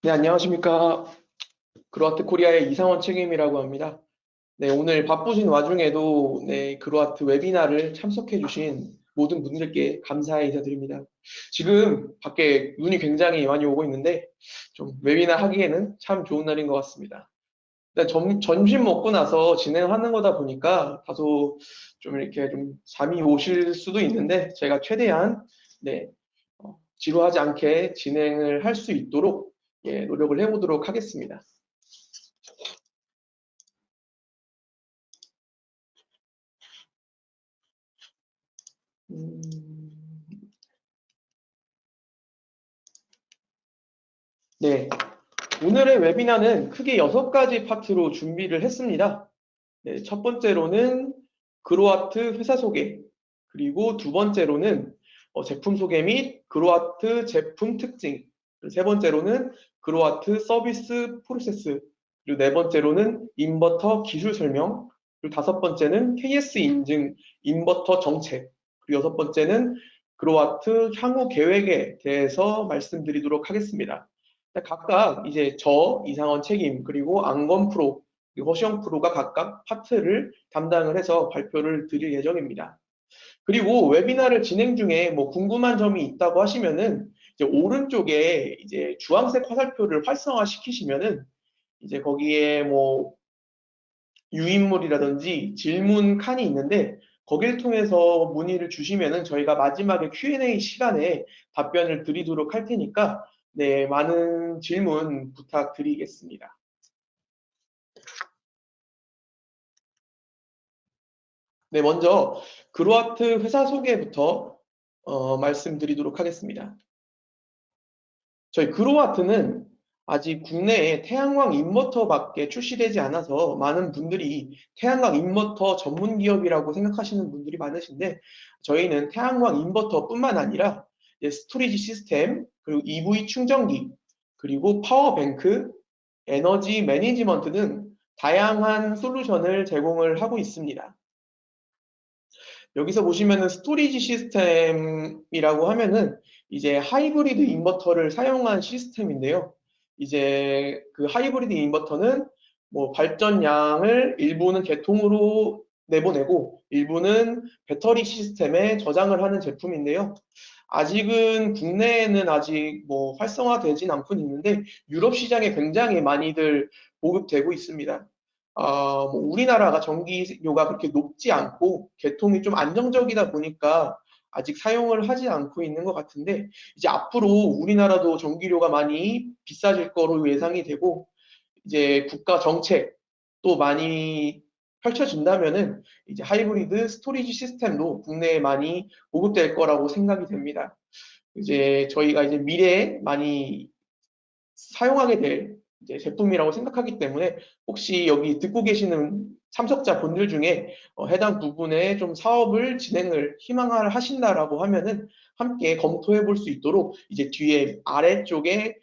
네, 안녕하십니까. 그로아트 코리아의 이상원 책임이라고 합니다. 네, 오늘 바쁘신 와중에도 그로아트 웨비나를 참석해 주신 모든 분들께 감사의 인사드립니다. 지금 밖에 눈이 굉장히 많이 오고 있는데 좀 웨비나 하기에는 참 좋은 날인 것 같습니다. 일단 점심 먹고 나서 진행하는 거다 보니까 다소 좀 이렇게 좀 잠이 오실 수도 있는데 제가 최대한 네, 지루하지 않게 진행을 할 수 있도록 노력을 해보도록 하겠습니다. 음, 네, 오늘의 웨비나는 크게 6가지 파트로 준비를 했습니다. 네, 첫 번째로는 그로아트 회사 소개, 그리고 두 번째로는 제품 소개 및 그로아트 제품 특징, 그리고 세 번째로는 그로아트 서비스 프로세스, 그리고 네 번째로는 인버터 기술 설명, 그리고 다섯 번째는 KS 인증 인버터 정책, 그리고 여섯 번째는 그로아트 향후 계획에 대해서 말씀드리도록 하겠습니다. 각각 이제 저 이상원 책임 그리고 안건 프로 그리고 허시영 프로가 각각 파트를 담당을 해서 발표를 드릴 예정입니다. 그리고 웨비나를 진행 중에 뭐 궁금한 점이 있다고 하시면은 이제 오른쪽에 이제 주황색 화살표를 활성화 시키시면은 이제 거기에 뭐 유인물이라든지 질문 칸이 있는데 거기를 통해서 문의를 주시면은 저희가 마지막에 Q&A 시간에 답변을 드리도록 할 테니까 네, 많은 질문 부탁드리겠습니다. 네, 먼저 그로아트 회사 소개부터 말씀드리도록 하겠습니다. 저희 그로아트는 아직 국내에 태양광 인버터밖에 출시되지 않아서 많은 분들이 태양광 인버터 전문 기업이라고 생각하시는 분들이 많으신데 저희는 태양광 인버터뿐만 아니라 스토리지 시스템, 그리고 EV 충전기, 그리고 파워뱅크, 에너지 매니지먼트 등 다양한 솔루션을 제공을 하고 있습니다. 여기서 보시면은 스토리지 시스템이라고 하면은 이제 하이브리드 인버터를 사용한 시스템인데요. 이제 그 하이브리드 인버터는 뭐 발전량을 일부는 개통으로 내보내고 일부는 배터리 시스템에 저장을 하는 제품인데요. 아직은 국내에는 아직 뭐 활성화되진 않고 있는데 유럽 시장에 굉장히 많이들 보급되고 있습니다. 뭐 우리나라가 전기료가 그렇게 높지 않고 개통이 좀 안정적이다 보니까 아직 사용을 하지 않고 있는 것 같은데 이제 앞으로 우리나라도 전기료가 많이 비싸질 거로 예상이 되고 이제 국가 정책도 많이 펼쳐진다면은 이제 하이브리드 스토리지 시스템도 국내에 많이 보급될 거라고 생각이 됩니다. 이제 저희가 이제 미래에 많이 사용하게 될 이제 제품이라고 생각하기 때문에 혹시 여기 듣고 계시는 참석자 분들 중에 해당 부분에 좀 사업을 진행을 희망을 하신다라고 하면은 함께 검토해 볼 수 있도록 이제 뒤에 아래쪽에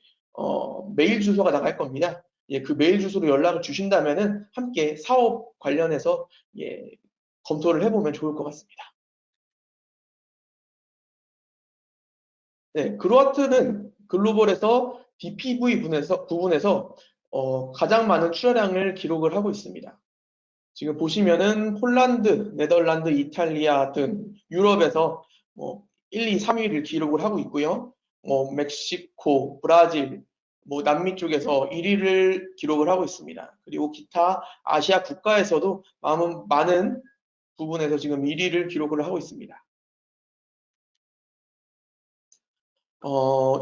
메일 주소가 나갈 겁니다. 예, 그 메일 주소로 연락을 주신다면은 함께 사업 관련해서 예, 검토를 해보면 좋을 것 같습니다. 네, 그로아트는 글로벌에서 DPV 부분에서 가장 많은 출하량을 기록을 하고 있습니다. 지금 보시면은 폴란드, 네덜란드, 이탈리아 등 유럽에서 뭐 1, 2, 3위를 기록을 하고 있고요. 뭐 멕시코, 브라질, 뭐 남미 쪽에서 1위를 기록을 하고 있습니다. 그리고 기타 아시아 국가에서도 많은 부분에서 지금 1위를 기록을 하고 있습니다.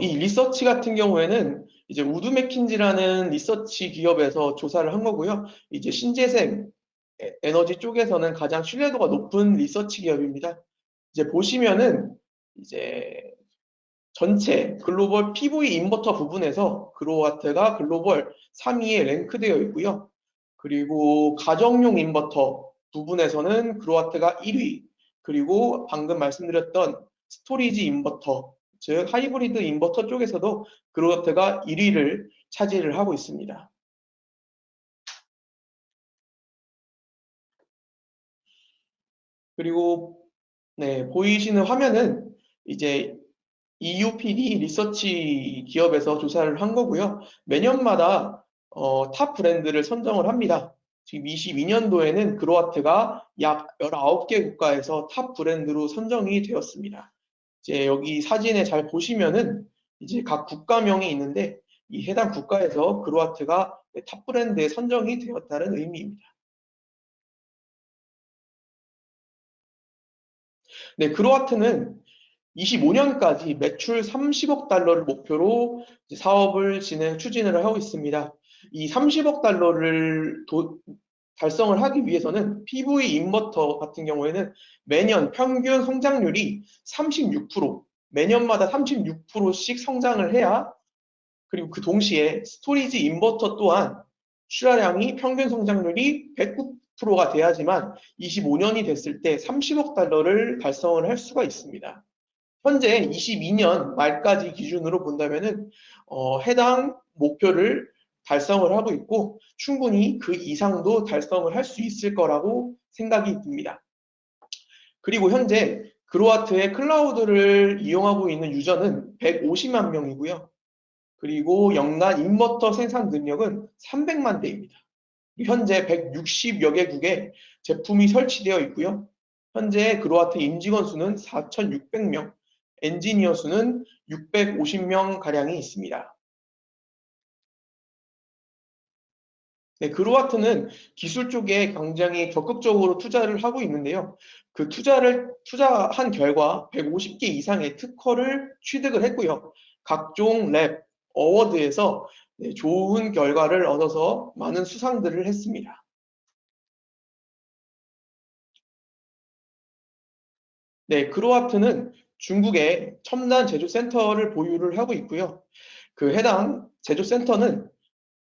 이 리서치 같은 경우에는 이제 우드 맥킨지라는 리서치 기업에서 조사를 한 거고요. 이제 신재생 에너지 쪽에서는 가장 신뢰도가 높은 리서치 기업입니다. 이제 보시면은 이제 전체 글로벌 PV 인버터 부분에서 그로와트가 글로벌 3위에 랭크되어 있고요. 그리고 가정용 인버터 부분에서는 그로와트가 1위, 그리고 방금 말씀드렸던 스토리지 인버터, 즉 하이브리드 인버터 쪽에서도 그로와트가 1위를 차지를 하고 있습니다. 그리고 네, 보이시는 화면은 이제 EUPD 리서치 기업에서 조사를 한 거고요. 매년마다 탑 브랜드를 선정을 합니다. 지금 22년도에는 그로아트가 약 19개 국가에서 탑 브랜드로 선정이 되었습니다. 이제 여기 사진에 잘 보시면은 이제 각 국가명이 있는데 이 해당 국가에서 그로아트가 탑 브랜드에 선정이 되었다는 의미입니다. 네, 그로아트는 25년까지 매출 30억 달러를 목표로 사업을 추진을 하고 있습니다. 이 30억 달러를 달성을 하기 위해서는 PV 인버터 같은 경우에는 매년 평균 성장률이 36%, 매년마다 36%씩 성장을 해야, 그리고 그 동시에 스토리지 인버터 또한 출하량이 평균 성장률이 109%가 돼야지만 25년이 됐을 때 30억 달러를 달성을 할 수가 있습니다. 현재 22년 말까지 기준으로 본다면은 해당 목표를 달성을 하고 있고 충분히 그 이상도 달성을 할 수 있을 거라고 생각이 듭니다. 그리고 현재 그로아트의 클라우드를 이용하고 있는 유저는 150만 명이고요. 그리고 연간 인버터 생산 능력은 300만 대입니다. 현재 160여 개국에 제품이 설치되어 있고요. 현재 그로아트 임직원 수는 4,600명, 엔지니어 수는 650명 가량이 있습니다. 네, 그로아트는 기술 쪽에 굉장히 적극적으로 투자를 하고 있는데요. 그 투자한 결과 150개 이상의 특허를 취득을 했고요. 각종 랩, 어워드에서 좋은 결과를 얻어서 많은 수상들을 했습니다. 네, 그로아트는 중국에 첨단 제조센터를 보유를 하고 있고요. 그 해당 제조센터는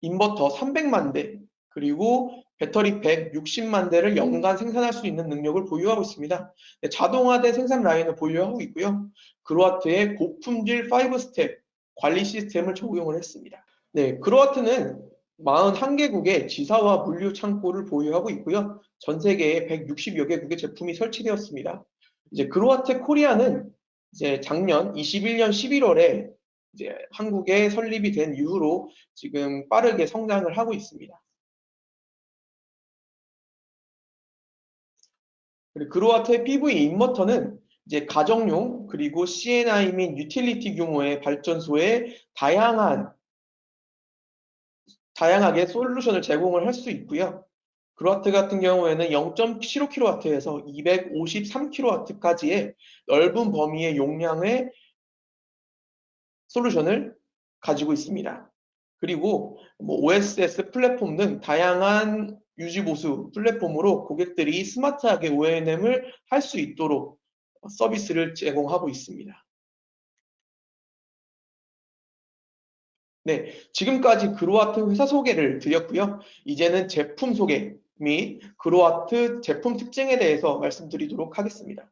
인버터 300만 대, 그리고 배터리 160만 대를 연간 생산할 수 있는 능력을 보유하고 있습니다. 네, 자동화된 생산 라인을 보유하고 있고요. 그로아트의 고품질 5스텝 관리 시스템을 적용을 했습니다. 네, 그로아트는 41개국의 지사와 물류 창고를 보유하고 있고요. 전 세계에 160여 개국의 제품이 설치되었습니다. 이제 그로아트 코리아는 이제 작년 21년 11월에 이제 한국에 설립이 된 이후로 지금 빠르게 성장을 하고 있습니다. 그리고 그로아트의 PV 인버터는 이제 가정용 그리고 CNI 및 유틸리티 규모의 발전소에 다양하게 솔루션을 제공을 할 수 있고요. 그로아트 같은 경우에는 0.75kW에서 253kW까지의 넓은 범위의 용량의 솔루션을 가지고 있습니다. 그리고 OSS 플랫폼 등 다양한 유지보수 플랫폼으로 고객들이 스마트하게 ONM을 할 수 있도록 서비스를 제공하고 있습니다. 네, 지금까지 그로아트 회사 소개를 드렸고요. 이제는 제품 소개 및 그로아트 제품 특징에 대해서 말씀드리도록 하겠습니다.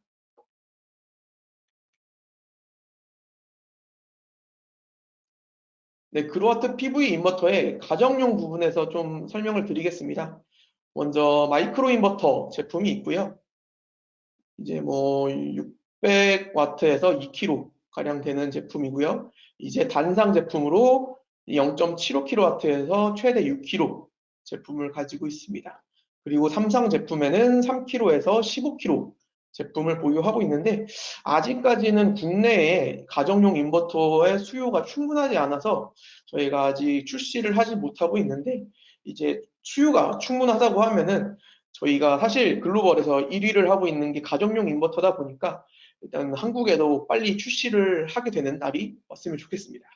네, 그로아트 PV 인버터의 가정용 부분에서 좀 설명을 드리겠습니다. 먼저 마이크로 인버터 제품이 있고요. 이제 뭐 600W에서 2kW 가량 되는 제품이고요. 이제 단상 제품으로 0.75kW에서 최대 6kW 제품을 가지고 있습니다. 그리고 삼성 제품에는 3kW에서 15kW 제품을 보유하고 있는데 아직까지는 국내에 가정용 인버터의 수요가 충분하지 않아서 저희가 아직 출시를 하지 못하고 있는데 이제 수요가 충분하다고 하면은 저희가 사실 글로벌에서 1위를 하고 있는 게 가정용 인버터다 보니까 일단 한국에도 빨리 출시를 하게 되는 날이 왔으면 좋겠습니다.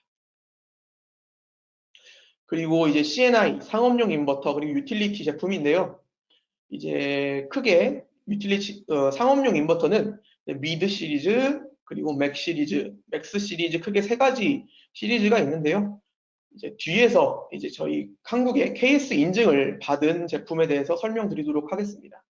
그리고 이제 CNI 상업용 인버터 그리고 유틸리티 제품인데요. 이제 크게 상업용 인버터는 미드 시리즈 그리고 맥 시리즈, 맥스 시리즈 크게 세 가지 시리즈가 있는데요. 이제 뒤에서 이제 저희 한국의 KS 인증을 받은 제품에 대해서 설명드리도록 하겠습니다.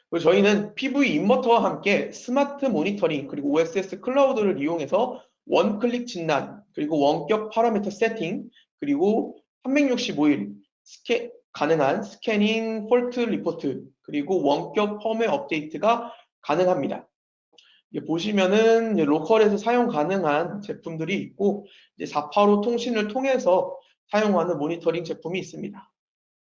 그리고 저희는 PV 인버터와 함께 스마트 모니터링 그리고 OSS 클라우드를 이용해서 원클릭 진단 그리고 원격 파라미터 세팅 그리고 365일 가능한 스캐닝 폴트 리포트 그리고 원격 펌웨어 업데이트가 가능합니다. 이게 보시면은 이제 로컬에서 사용 가능한 제품들이 있고 이제 485 통신을 통해서 사용하는 모니터링 제품이 있습니다.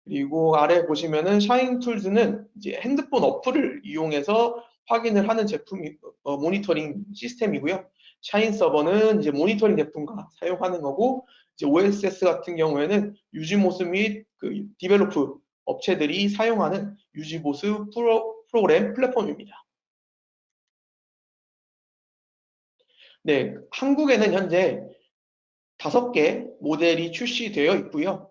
그리고 아래 보시면은 샤인 툴즈는 이제 핸드폰 어플을 이용해서 확인을 하는 제품이 모니터링 시스템이고요. 샤인 서버는 이제 모니터링 제품과 사용하는 거고 이제 OSS 같은 경우에는 유지모스 및 그 디벨로프 업체들이 사용하는 유지모스 프로그램 플랫폼입니다. 네, 한국에는 현재 5개 모델이 출시되어 있고요.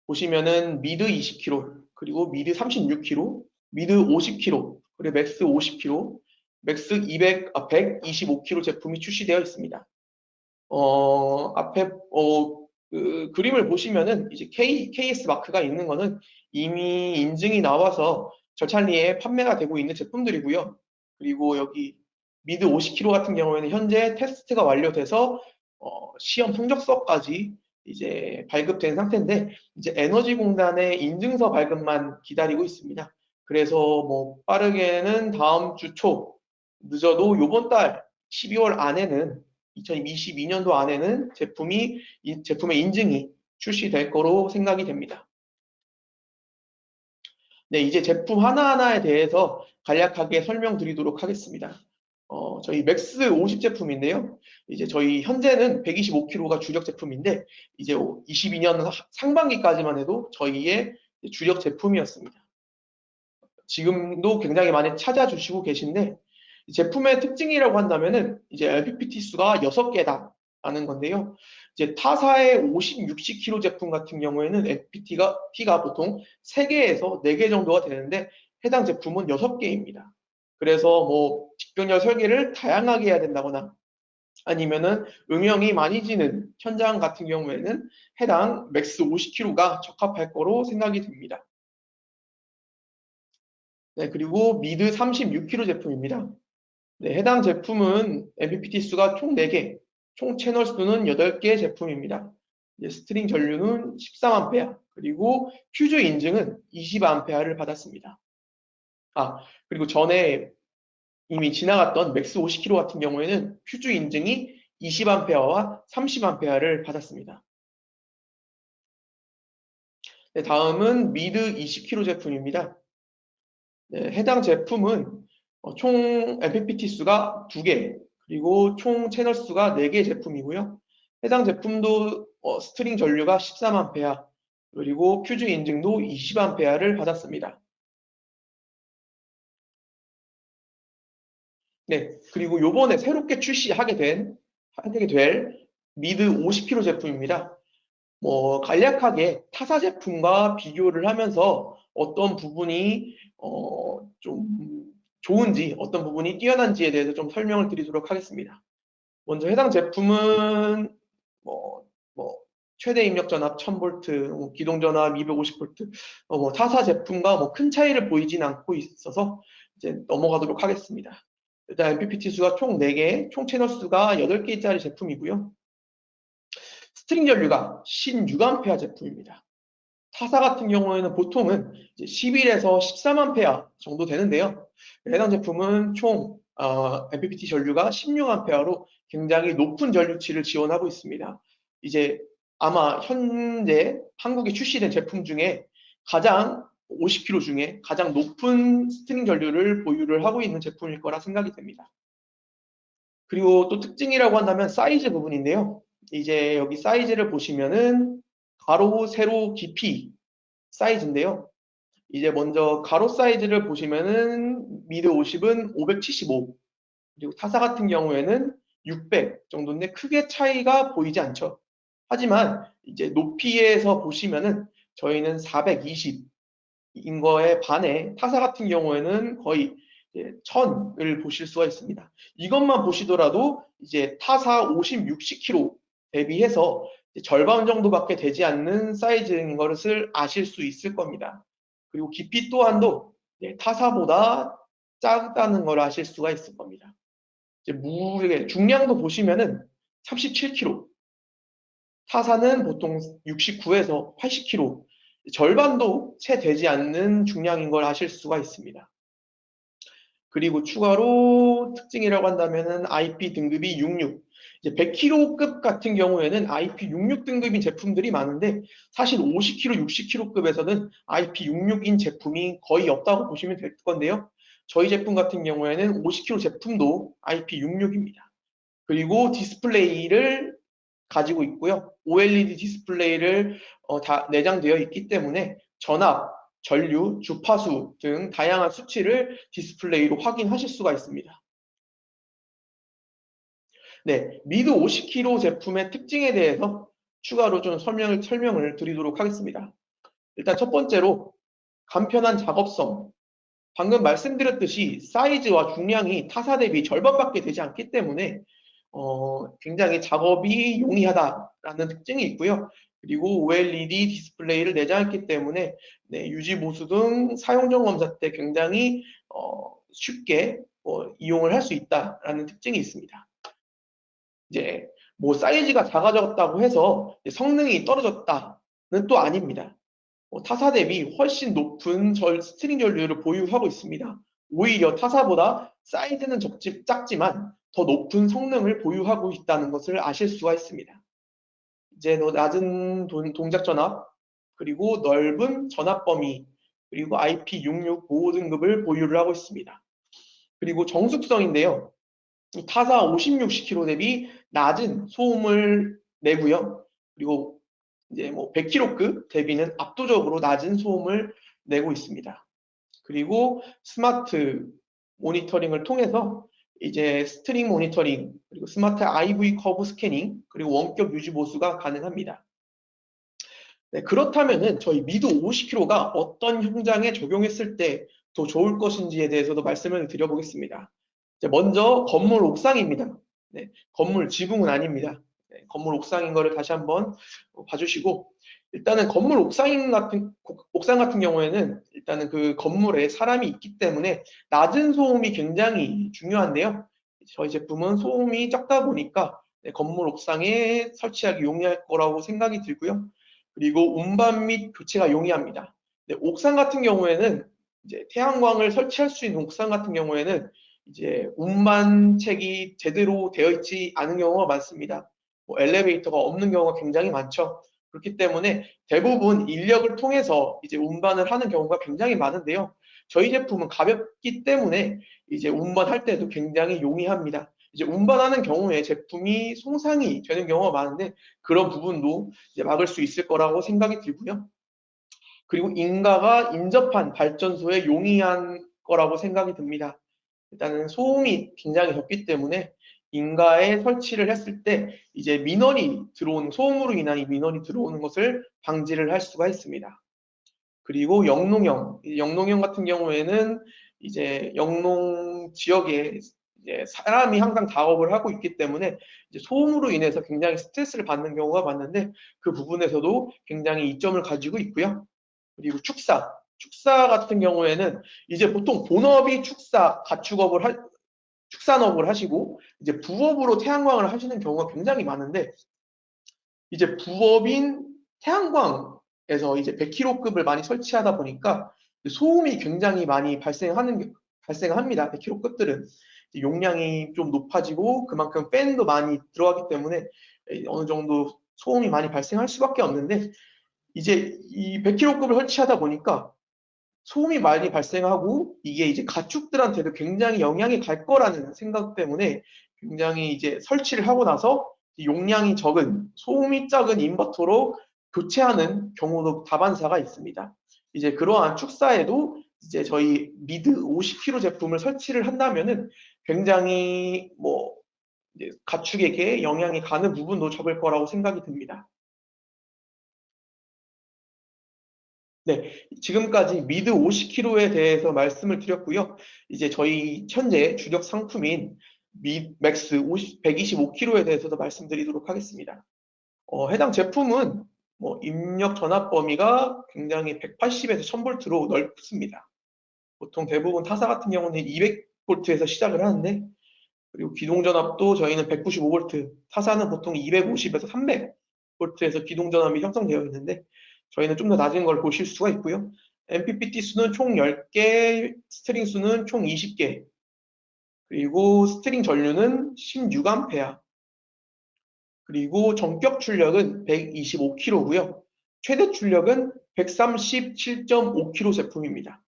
보시면은 미드 20kg, 그리고 미드 36kg, 미드 50kg, 그리고 맥스 50kg, 맥스 125kg 제품이 출시되어 있습니다. 앞에 그 그림을 보시면은 이제 KS 마크가 있는 거는 이미 인증이 나와서 절찬리에 판매가 되고 있는 제품들이고요. 그리고 여기 미드 50kg 같은 경우에는 현재 테스트가 완료돼서 시험 성적서까지 이제 발급된 상태인데 이제 에너지공단의 인증서 발급만 기다리고 있습니다. 그래서 뭐 빠르게는 다음 주 초, 늦어도 요번 달 12월 안에는 2022년도 안에는 이 제품의 인증이 출시될 거로 생각이 됩니다. 네, 이제 제품 하나하나에 대해서 간략하게 설명드리도록 하겠습니다. 저희 맥스 50 제품인데요. 이제 저희 현재는 125kg가 주력 제품인데 이제 22년 상반기까지만 해도 저희의 주력 제품이었습니다. 지금도 굉장히 많이 찾아주시고 계신데 제품의 특징이라고 한다면은 이제 LPPT 수가 6개다라는 건데요. 이제 타사의 50, 60kg 제품 같은 경우에는 LPPT가 보통 3개에서 4개 정도가 되는데 해당 제품은 6개입니다. 그래서 뭐 직변열 설계를 다양하게 해야 된다거나 아니면은 음영이 많이 지는 현장 같은 경우에는 해당 맥스 50kg가 적합할 거로 생각이 됩니다. 네, 그리고 미드 36kg 제품입니다. 네, 해당 제품은 MPPT 수가 총 4개, 총 채널 수는 8개 제품입니다. 스트링 전류는 13A, 그리고 퓨즈 인증은 20A를 받았습니다. 그리고 전에 이미 지나갔던 맥스 50kg 같은 경우에는 퓨즈 인증이 20A와 30A를 받았습니다. 네, 다음은 미드 20kg 제품입니다. 네, 해당 제품은 총 FPT 수가 2개, 그리고 총 채널 수가 4개 제품이고요. 해당 제품도 스트링 전류가 13A, 그리고 퓨즈 인증도 20A를 받았습니다. 네, 그리고 요번에 새롭게 하게 될 미드 50kg 제품입니다. 뭐 간략하게 타사 제품과 비교를 하면서 어떤 부분이 좀 좋은지, 어떤 부분이 뛰어난지에 대해서 좀 설명을 드리도록 하겠습니다. 먼저 해당 제품은 뭐 최대 입력 전압 1000V, 기동 전압 250V, 뭐 타사 제품과 뭐 큰 차이를 보이진 않고 있어서 이제 넘어가도록 하겠습니다. 일단 MPPT 수가 총 4개, 총 채널 수가 8개짜리 제품이고요. 스트링 전류가 16A 제품입니다. 타사 같은 경우에는 보통은 11에서 13A 정도 되는데요. 해당 제품은 총 MPPT 전류가 16A로 굉장히 높은 전류치를 지원하고 있습니다. 이제 아마 현재 한국에 출시된 제품 중에 가장 50kg 중에 가장 높은 스트링 전류를 보유를 하고 있는 제품일 거라 생각이 됩니다. 그리고 또 특징이라고 한다면 사이즈 부분인데요. 이제 여기 사이즈를 보시면은 가로, 세로, 깊이 사이즈인데요. 이제 먼저 가로 사이즈를 보시면은 미드 50은 575, 그리고 타사 같은 경우에는 600 정도인데 크게 차이가 보이지 않죠. 하지만 이제 높이에서 보시면은 저희는 420인 거에 반해 타사 같은 경우에는 거의 1000을 보실 수가 있습니다. 이것만 보시더라도 이제 타사 50, 60kg 대비해서 절반 정도밖에 되지 않는 사이즈인 것을 아실 수 있을 겁니다. 그리고 깊이 또한도 타사보다 작다는 걸 아실 수가 있을 겁니다. 이제 무게, 중량도 보시면은 37kg, 타사는 보통 69에서 80kg, 절반도 채 되지 않는 중량인 걸 아실 수가 있습니다. 그리고 추가로 특징이라고 한다면은 IP 등급이 66. 이제 100kg급 같은 경우에는 IP 66 등급인 제품들이 많은데 사실 50kg, 60kg급에서는 IP 66인 제품이 거의 없다고 보시면 될 건데요. 저희 제품 같은 경우에는 50kg 제품도 IP 66입니다. 그리고 디스플레이를 가지고 있고요. OLED 디스플레이를 다 내장되어 있기 때문에 전압, 전류, 주파수 등 다양한 수치를 디스플레이로 확인하실 수가 있습니다. 네, 미드 50kg 제품의 특징에 대해서 추가로 좀 설명을 드리도록 하겠습니다. 일단 첫 번째로 간편한 작업성. 방금 말씀드렸듯이 사이즈와 중량이 타사 대비 절반밖에 되지 않기 때문에 굉장히 작업이 용이하다라는 특징이 있고요. 그리고 OLED 디스플레이를 내장했기 때문에 네, 유지 보수 등 사용전 검사 때 굉장히 쉽게 이용을 할 수 있다라는 특징이 있습니다. 이제 뭐 사이즈가 작아졌다고 해서 성능이 떨어졌다는 또 아닙니다. 타사 대비 훨씬 높은 스트링 전류를 보유하고 있습니다. 오히려 타사보다 사이즈는 작지만 더 높은 성능을 보유하고 있다는 것을 아실 수가 있습니다. 이제 낮은 동작 전압, 그리고 넓은 전압 범위, 그리고 IP66 보호 등급을 보유를 하고 있습니다. 그리고 정숙성인데요. 타사 56kg 대비 낮은 소음을 내고요. 그리고 이제 뭐 100kg급 대비는 압도적으로 낮은 소음을 내고 있습니다. 그리고 스마트 모니터링을 통해서 이제 스트링 모니터링, 그리고 스마트 IV 커브 스캐닝, 그리고 원격 유지 보수가 가능합니다. 네, 그렇다면은 저희 미드 50kg가 어떤 현장에 적용했을 때 더 좋을 것인지에 대해서도 말씀을 드려보겠습니다. 먼저 건물 옥상입니다. 네, 건물 지붕은 아닙니다. 네, 건물 옥상인 거를 다시 한번 봐주시고, 일단은 건물 옥상 같은 경우에는 일단은 그 건물에 사람이 있기 때문에 낮은 소음이 굉장히 중요한데요. 저희 제품은 소음이 적다 보니까 네, 건물 옥상에 설치하기 용이할 거라고 생각이 들고요. 그리고 운반 및 교체가 용이합니다. 네, 옥상 같은 경우에는 이제 태양광을 설치할 수 있는 옥상 같은 경우에는 이제 운반책이 제대로 되어 있지 않은 경우가 많습니다. 뭐 엘리베이터가 없는 경우가 굉장히 많죠. 그렇기 때문에 대부분 인력을 통해서 이제 운반을 하는 경우가 굉장히 많은데요. 저희 제품은 가볍기 때문에 이제 운반할 때도 굉장히 용이합니다. 이제 운반하는 경우에 제품이 손상이 되는 경우가 많은데 그런 부분도 이제 막을 수 있을 거라고 생각이 들고요. 그리고 인가가 인접한 발전소에 용이한 거라고 생각이 듭니다. 일단은 소음이 굉장히 적기 때문에 인가에 설치를 했을 때 이제 민원이 들어오는 소음으로 인한 이 민원이 들어오는 것을 방지를 할 수가 있습니다. 그리고 영농형 같은 경우에는 이제 영농 지역에 이제 사람이 항상 작업을 하고 있기 때문에 이제 소음으로 인해서 굉장히 스트레스를 받는 경우가 많은데 그 부분에서도 굉장히 이점을 가지고 있고요. 그리고 축사 같은 경우에는 이제 보통 본업이 축산업을 하시고 이제 부업으로 태양광을 하시는 경우가 굉장히 많은데 이제 부업인 태양광에서 이제 100kg급을 많이 설치하다 보니까 소음이 굉장히 많이 발생합니다. 100kg급들은 용량이 좀 높아지고 그만큼 팬도 많이 들어가기 때문에 어느 정도 소음이 많이 발생할 수밖에 없는데 이제 이 100kg급을 설치하다 보니까 소음이 많이 발생하고 이게 이제 가축들한테도 굉장히 영향이 갈 거라는 생각 때문에 굉장히 이제 설치를 하고 나서 용량이 적은 소음이 작은 인버터로 교체하는 경우도 다반사가 있습니다. 이제 그러한 축사에도 이제 저희 미드 50kg 제품을 설치를 한다면은 굉장히 뭐 가축에게 영향이 가는 부분도 적을 거라고 생각이 듭니다. 네, 지금까지 미드 50kg에 대해서 말씀을 드렸고요. 이제 저희 현재 주력 상품인 맥스 125kg에 대해서도 말씀드리도록 하겠습니다. 해당 제품은 뭐 입력 전압 범위가 굉장히 180에서 1000V로 넓습니다. 보통 대부분 타사 같은 경우는 200V에서 시작을 하는데 그리고 기동 전압도 저희는 195V, 타사는 보통 250에서 300V에서 기동 전압이 형성되어 있는데 저희는 좀 더 낮은 걸 보실 수가 있고요. MPPT 수는 총 10개, 스트링 수는 총 20개, 그리고 스트링 전류는 16A, 그리고 전격 출력은 125kg고요. 최대 출력은 137.5kg 제품입니다.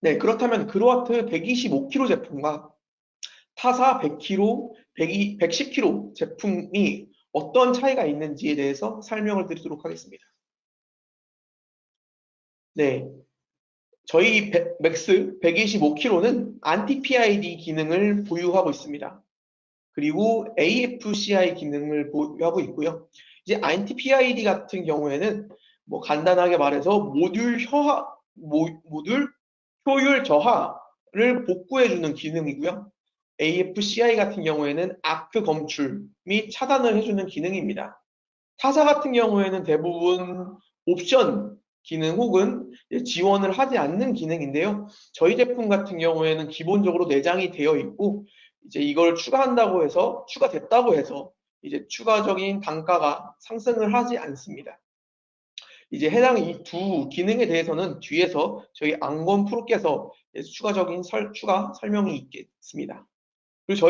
네, 그렇다면 그로와트 125kg 제품과 타사 100kg, 110kg 제품이 어떤 차이가 있는지에 대해서 설명을 드리도록 하겠습니다. 네, 저희 맥스 125kg는 안티 PID 기능을 보유하고 있습니다. 그리고 AFCI 기능을 보유하고 있고요. 이제 안티 PID 같은 경우에는 뭐 간단하게 말해서 모듈 효율 저하를 복구해주는 기능이고요. AFCI 같은 경우에는 아크 검출 및 차단을 해주는 기능입니다. 타사 같은 경우에는 대부분 옵션 기능 혹은 지원을 하지 않는 기능인데요. 저희 제품 같은 경우에는 기본적으로 내장이 되어 있고, 이제 이걸 추가됐다고 해서 이제 추가적인 단가가 상승을 하지 않습니다. 이제 해당 이 두 기능에 대해서는 뒤에서 저희 안건 프로께서 추가적인 추가 설명이 있겠습니다. 그리고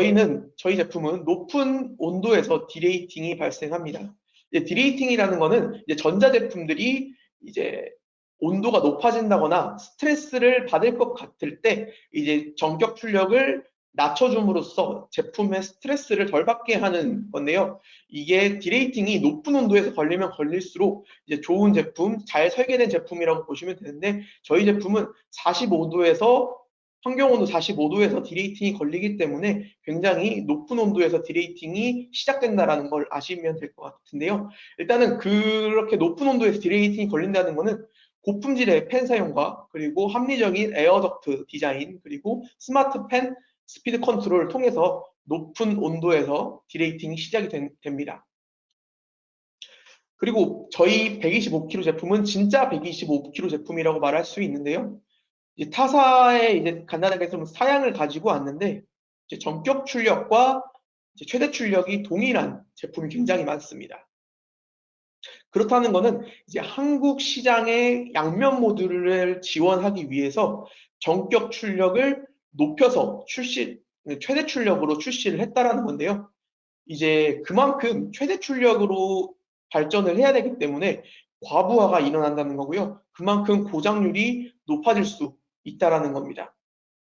저희 제품은 높은 온도에서 디레이팅이 발생합니다. 이제 디레이팅이라는 거는 이제 전자제품들이 이제 온도가 높아진다거나 스트레스를 받을 것 같을 때 이제 전격 출력을 낮춰줌으로써 제품의 스트레스를 덜 받게 하는 건데요. 이게 디레이팅이 높은 온도에서 걸리면 걸릴수록 이제 좋은 제품, 잘 설계된 제품이라고 보시면 되는데, 저희 제품은 45도에서 환경온도 45도에서 디레이팅이 걸리기 때문에 굉장히 높은 온도에서 디레이팅이 시작된다는 걸 아시면 될 것 같은데요. 일단은 그렇게 높은 온도에서 디레이팅이 걸린다는 것은 고품질의 팬 사용과 그리고 합리적인 에어덕트 디자인, 그리고 스마트 팬 스피드 컨트롤을 통해서 높은 온도에서 디레이팅이 시작이 됩니다. 그리고 저희 125kg 제품은 진짜 125kg 제품이라고 말할 수 있는데요. 이제 타사의 이제 간단하게 좀 사양을 가지고 왔는데, 이제 전격 출력과 이제 최대 출력이 동일한 제품이 굉장히 많습니다. 그렇다는 것은 이제 한국 시장의 양면 모듈을 지원하기 위해서 전격 출력을 높여서 최대 출력으로 출시를 했다라는 건데요. 이제 그만큼 최대 출력으로 발전을 해야 되기 때문에 과부하가 일어난다는 거고요. 그만큼 고장률이 높아질 수 있다라는 겁니다.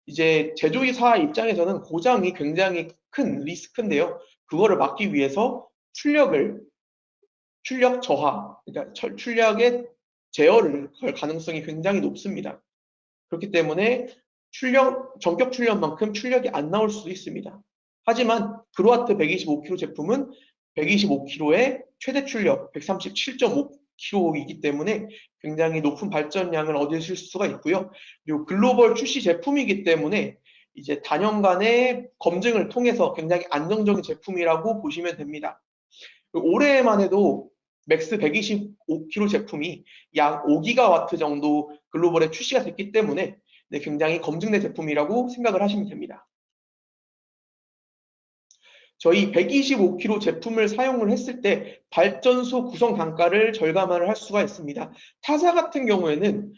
이제 제조사 입장에서는 고장이 굉장히 큰 리스크인데요. 그거를 막기 위해서 출력 저하, 그러니까 출력의 제어를 걸 가능성이 굉장히 높습니다. 그렇기 때문에 전격 출력만큼 출력이 안 나올 수도 있습니다. 하지만 그로와트 125kg 제품은 125kg의 최대 출력 137.5kg이기 때문에 굉장히 높은 발전량을 얻으실 수가 있고요. 그리고 글로벌 출시 제품이기 때문에 이제 단연간의 검증을 통해서 굉장히 안정적인 제품이라고 보시면 됩니다. 올해만 해도 맥스 125kg 제품이 약 5기가와트 정도 글로벌에 출시가 됐기 때문에 네, 굉장히 검증된 제품이라고 생각을 하시면 됩니다. 저희 125kg 제품을 사용을 했을 때 발전소 구성 단가를 절감을 할 수가 있습니다. 타사 같은 경우에는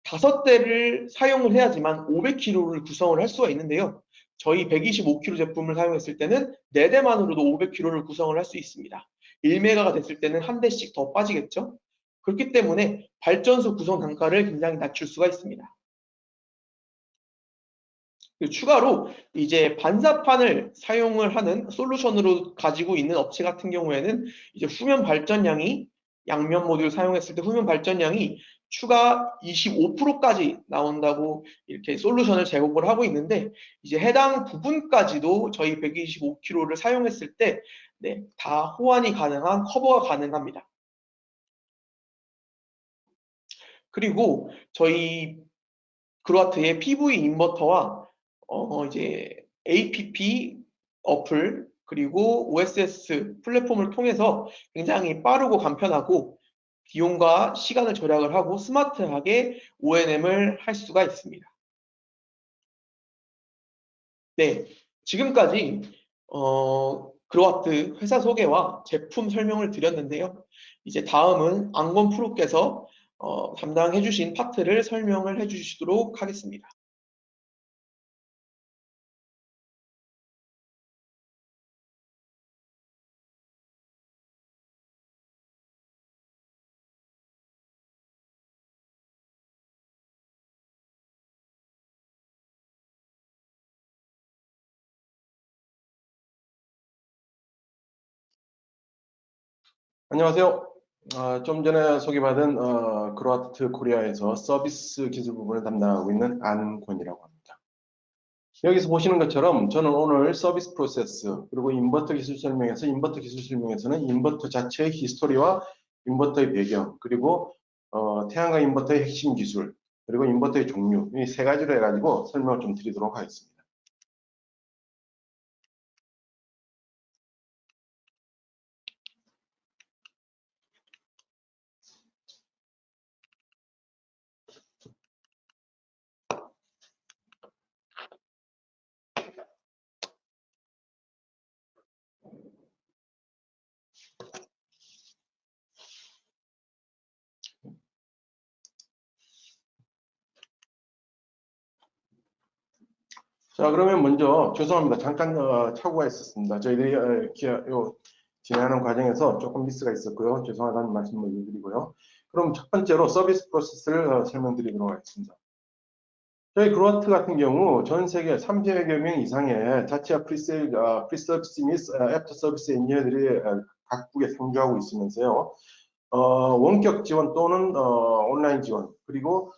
5대를 사용을 해야지만 500kg를 구성을 할 수가 있는데요. 저희 125kg 제품을 사용했을 때는 4대만으로도 500kg를 구성을 할 수 있습니다. 1메가가 됐을 때는 한 대씩 더 빠지겠죠. 그렇기 때문에 발전소 구성 단가를 굉장히 낮출 수가 있습니다. 추가로 이제 반사판을 사용을 하는 솔루션으로 가지고 있는 업체 같은 경우에는 이제 후면 발전량이 양면 모듈 사용했을 때 후면 발전량이 추가 25%까지 나온다고 이렇게 솔루션을 제공을 하고 있는데, 이제 해당 부분까지도 저희 125kg를 사용했을 때 네, 다 호환이 가능한 커버가 가능합니다. 그리고 저희 그로아트의 PV 인버터와 이제 APP 어플 그리고 OSS 플랫폼을 통해서 굉장히 빠르고 간편하고 비용과 시간을 절약을 하고 스마트하게 ONM을 할 수가 있습니다. 네, 지금까지 그로아트 회사 소개와 제품 설명을 드렸는데요. 이제 다음은 안건 프로께서 담당해 주신 파트를 설명을 해 주시도록 하겠습니다. 안녕하세요. 좀 전에 소개받은 그로아트 코리아에서 서비스 기술 부분을 담당하고 있는 안권이라고 합니다. 여기서 보시는 것처럼 저는 오늘 서비스 프로세스 그리고 인버터 기술 설명에서 인버터 기술 설명에서는 인버터 자체의 히스토리와 인버터의 배경 그리고 태양광 인버터의 핵심 기술 그리고 인버터의 종류 이 세 가지로 해가지고 설명을 좀 드리도록 하겠습니다. 자, 그러면 먼저 죄송합니다. 잠깐 착오가 있었습니다. 저희들이 진행하는 과정에서 조금 미스가 있었고요. 죄송하다는 말씀을 드리고요. 그럼 첫 번째로 서비스 프로세스를 설명드리도록 하겠습니다. 저희 그로아트 같은 경우 전 세계 30여 명 이상의 자체 프리서비스 및 애프터 서비스 엔지니어들이 각국에 상주하고 있으면서요. 원격 지원 또는 온라인 지원 그리고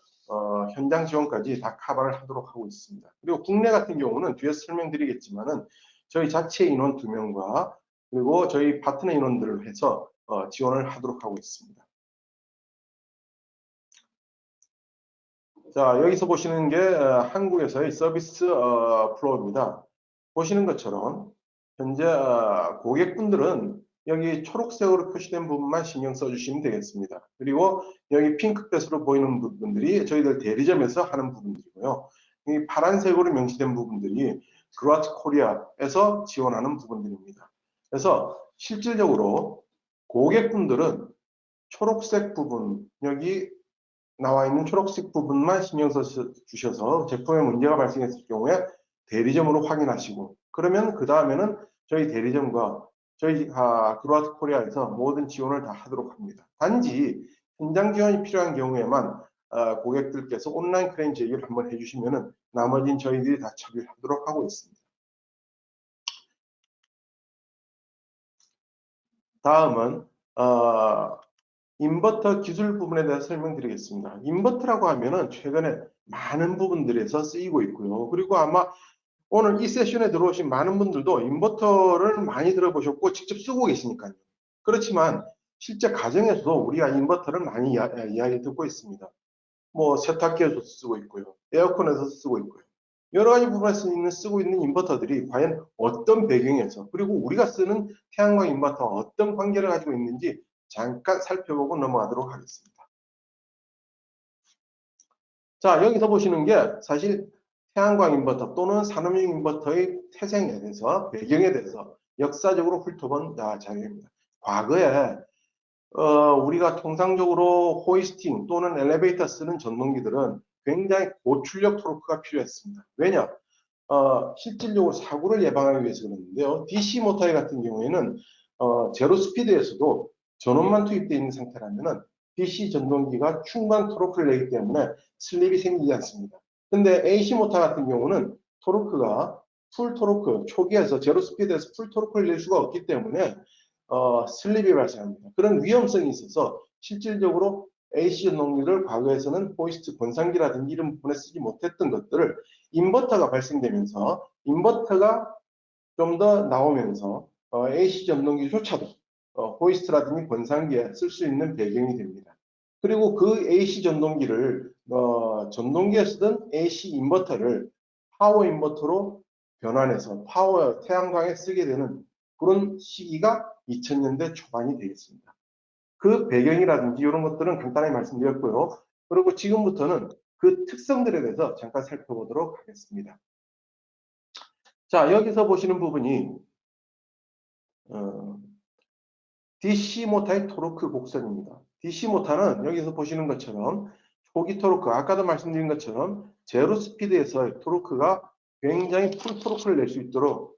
현장 지원까지 다 커버를 하도록 하고 있습니다. 그리고 국내 같은 경우는 뒤에서 설명드리겠지만은 저희 자체 인원 2명과 그리고 저희 파트너 인원들을 해서 지원을 하도록 하고 있습니다. 자, 여기서 보시는 게 한국에서의 서비스 플로우입니다. 보시는 것처럼 현재 고객분들은 여기 초록색으로 표시된 부분만 신경 써주시면 되겠습니다. 그리고 여기 핑크빛으로 보이는 부분들이 저희들 대리점에서 하는 부분들이고요. 이 파란색으로 명시된 부분들이 그로아트 코리아에서 지원하는 부분들입니다. 그래서 실질적으로 고객분들은 초록색 부분, 여기 나와 있는 초록색 부분만 신경 써 주셔서 제품에 문제가 발생했을 경우에 대리점으로 확인하시고 그러면 그 다음에는 저희 대리점과 저희 그로아트 코리아에서 모든 지원을 다 하도록 합니다. 단지 현장 지원이 필요한 경우에만 고객들께서 온라인 클레임 제기를 한번 해주시면은 나머지는 저희들이 다 처리하도록 하고 있습니다. 다음은 인버터 기술 부분에 대해서 설명드리겠습니다. 인버터라고 하면은 최근에 많은 부분들에서 쓰이고 있고요. 그리고 아마 오늘 이 세션에 들어오신 많은 분들도 인버터를 많이 들어보셨고 직접 쓰고 계시니까요. 그렇지만 실제 가정에서도 우리가 인버터를 많이 이야기 듣고 있습니다. 뭐 세탁기에서 쓰고 있고요. 에어컨에서 쓰고 있고요. 여러 가지 부분에서 쓰고 있는 인버터들이 과연 어떤 배경에서 그리고 우리가 쓰는 태양광 인버터와 어떤 관계를 가지고 있는지 잠깐 살펴보고 넘어가도록 하겠습니다. 자, 여기서 보시는 게 사실 태양광 인버터 또는 산업용 인버터의 태생에 대해서 배경에 대해서 역사적으로 훑어본 자료입니다. 과거에 우리가 통상적으로 호이스팅 또는 엘리베이터 쓰는 전동기들은 굉장히 고출력 토르크가 필요했습니다. 왜냐? 실질적으로 사고를 예방하기 위해서 그랬는데요. DC 모터 같은 경우에는 제로 스피드에서도 전원만 투입되어 있는 상태라면은 DC 전동기가 충분한 토르크를 내기 때문에 슬립이 생기지 않습니다. 근데 AC 모터 같은 경우는 토르크가 풀 토르크, 초기에서 제로 스피드에서 풀 토르크를 낼 수가 없기 때문에 슬립이 발생합니다. 그런 위험성이 있어서 실질적으로 AC 전동기를 과거에서는 호이스트 권상기라든지 이런 부분에 쓰지 못했던 것들을 인버터가 발생되면서 인버터가 좀 더 나오면서 AC 전동기조차도 호이스트라든지 권상기에 쓸 수 있는 배경이 됩니다. 그리고 그 AC 전동기를 전동기에 쓰던 AC 인버터를 파워 인버터로 변환해서 파워 태양광에 쓰게 되는 그런 시기가 2000년대 초반이 되겠습니다. 그 배경이라든지 이런 것들은 간단히 말씀드렸고요. 그리고 지금부터는 그 특성들에 대해서 잠깐 살펴보도록 하겠습니다. 자, 여기서 보시는 부분이 DC 모터의 토르크 곡선입니다. DC 모터는 여기서 보시는 것처럼 초기 토르크, 아까도 말씀드린 것처럼 제로 스피드에서 토르크가 굉장히 풀 토르크를 낼 수 있도록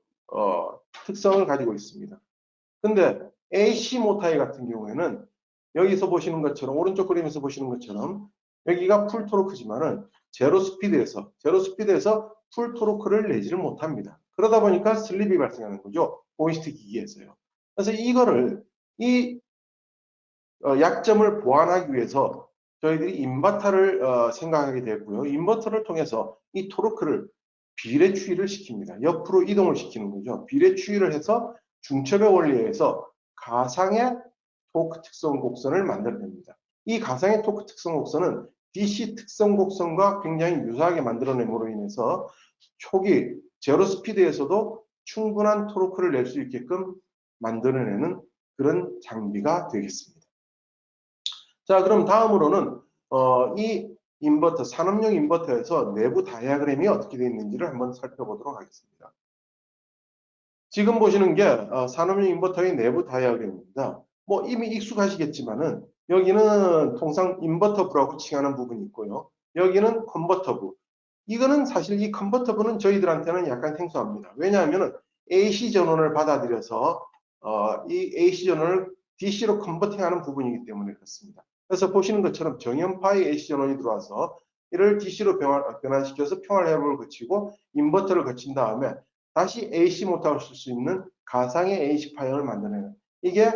특성을 가지고 있습니다. 근데 AC 모터 같은 경우에는 여기서 보시는 것처럼 오른쪽 그림에서 보시는 것처럼 여기가 풀 토르크지만은 제로 스피드에서 풀 토르크를 내지를 못합니다. 그러다 보니까 슬립이 발생하는 거죠. 호이스트 기기에서요. 그래서 이거를 이 약점을 보완하기 위해서 저희들이 인버터를 생각하게 되었고요. 인버터를 통해서 이 토르크를 비례추이를 시킵니다. 옆으로 이동을 시키는 거죠. 비례추이를 해서 중첩의 원리에 의해서 가상의 토크 특성 곡선을 만들어냅니다. 이 가상의 토크 특성 곡선은 DC 특성 곡선과 굉장히 유사하게 만들어냄으로 인해서 초기 제로 스피드에서도 충분한 토르크를 낼 수 있게끔 만들어내는 그런 장비가 되겠습니다. 자, 그럼 다음으로는 이 인버터, 산업용 인버터에서 내부 다이아그램이 어떻게 되어 있는지를 한번 살펴보도록 하겠습니다. 지금 보시는 게 산업용 인버터의 내부 다이아그램입니다. 뭐 이미 익숙하시겠지만은 여기는 통상 인버터부라고 칭하는 부분이 있고요. 여기는 컨버터부. 이거는 사실 이 컨버터부는 저희들한테는 약간 생소합니다. 왜냐하면 AC 전원을 받아들여서 이 AC 전원을 DC로 컨버팅하는 부분이기 때문에 그렇습니다. 그래서 보시는 것처럼 정연파의 AC 전원이 들어와서 이를 DC로 변환시켜서 평활회복을 거치고 인버터를 거친 다음에 다시 AC 모터를 쓸 수 있는 가상의 AC 파형을 만드는 이게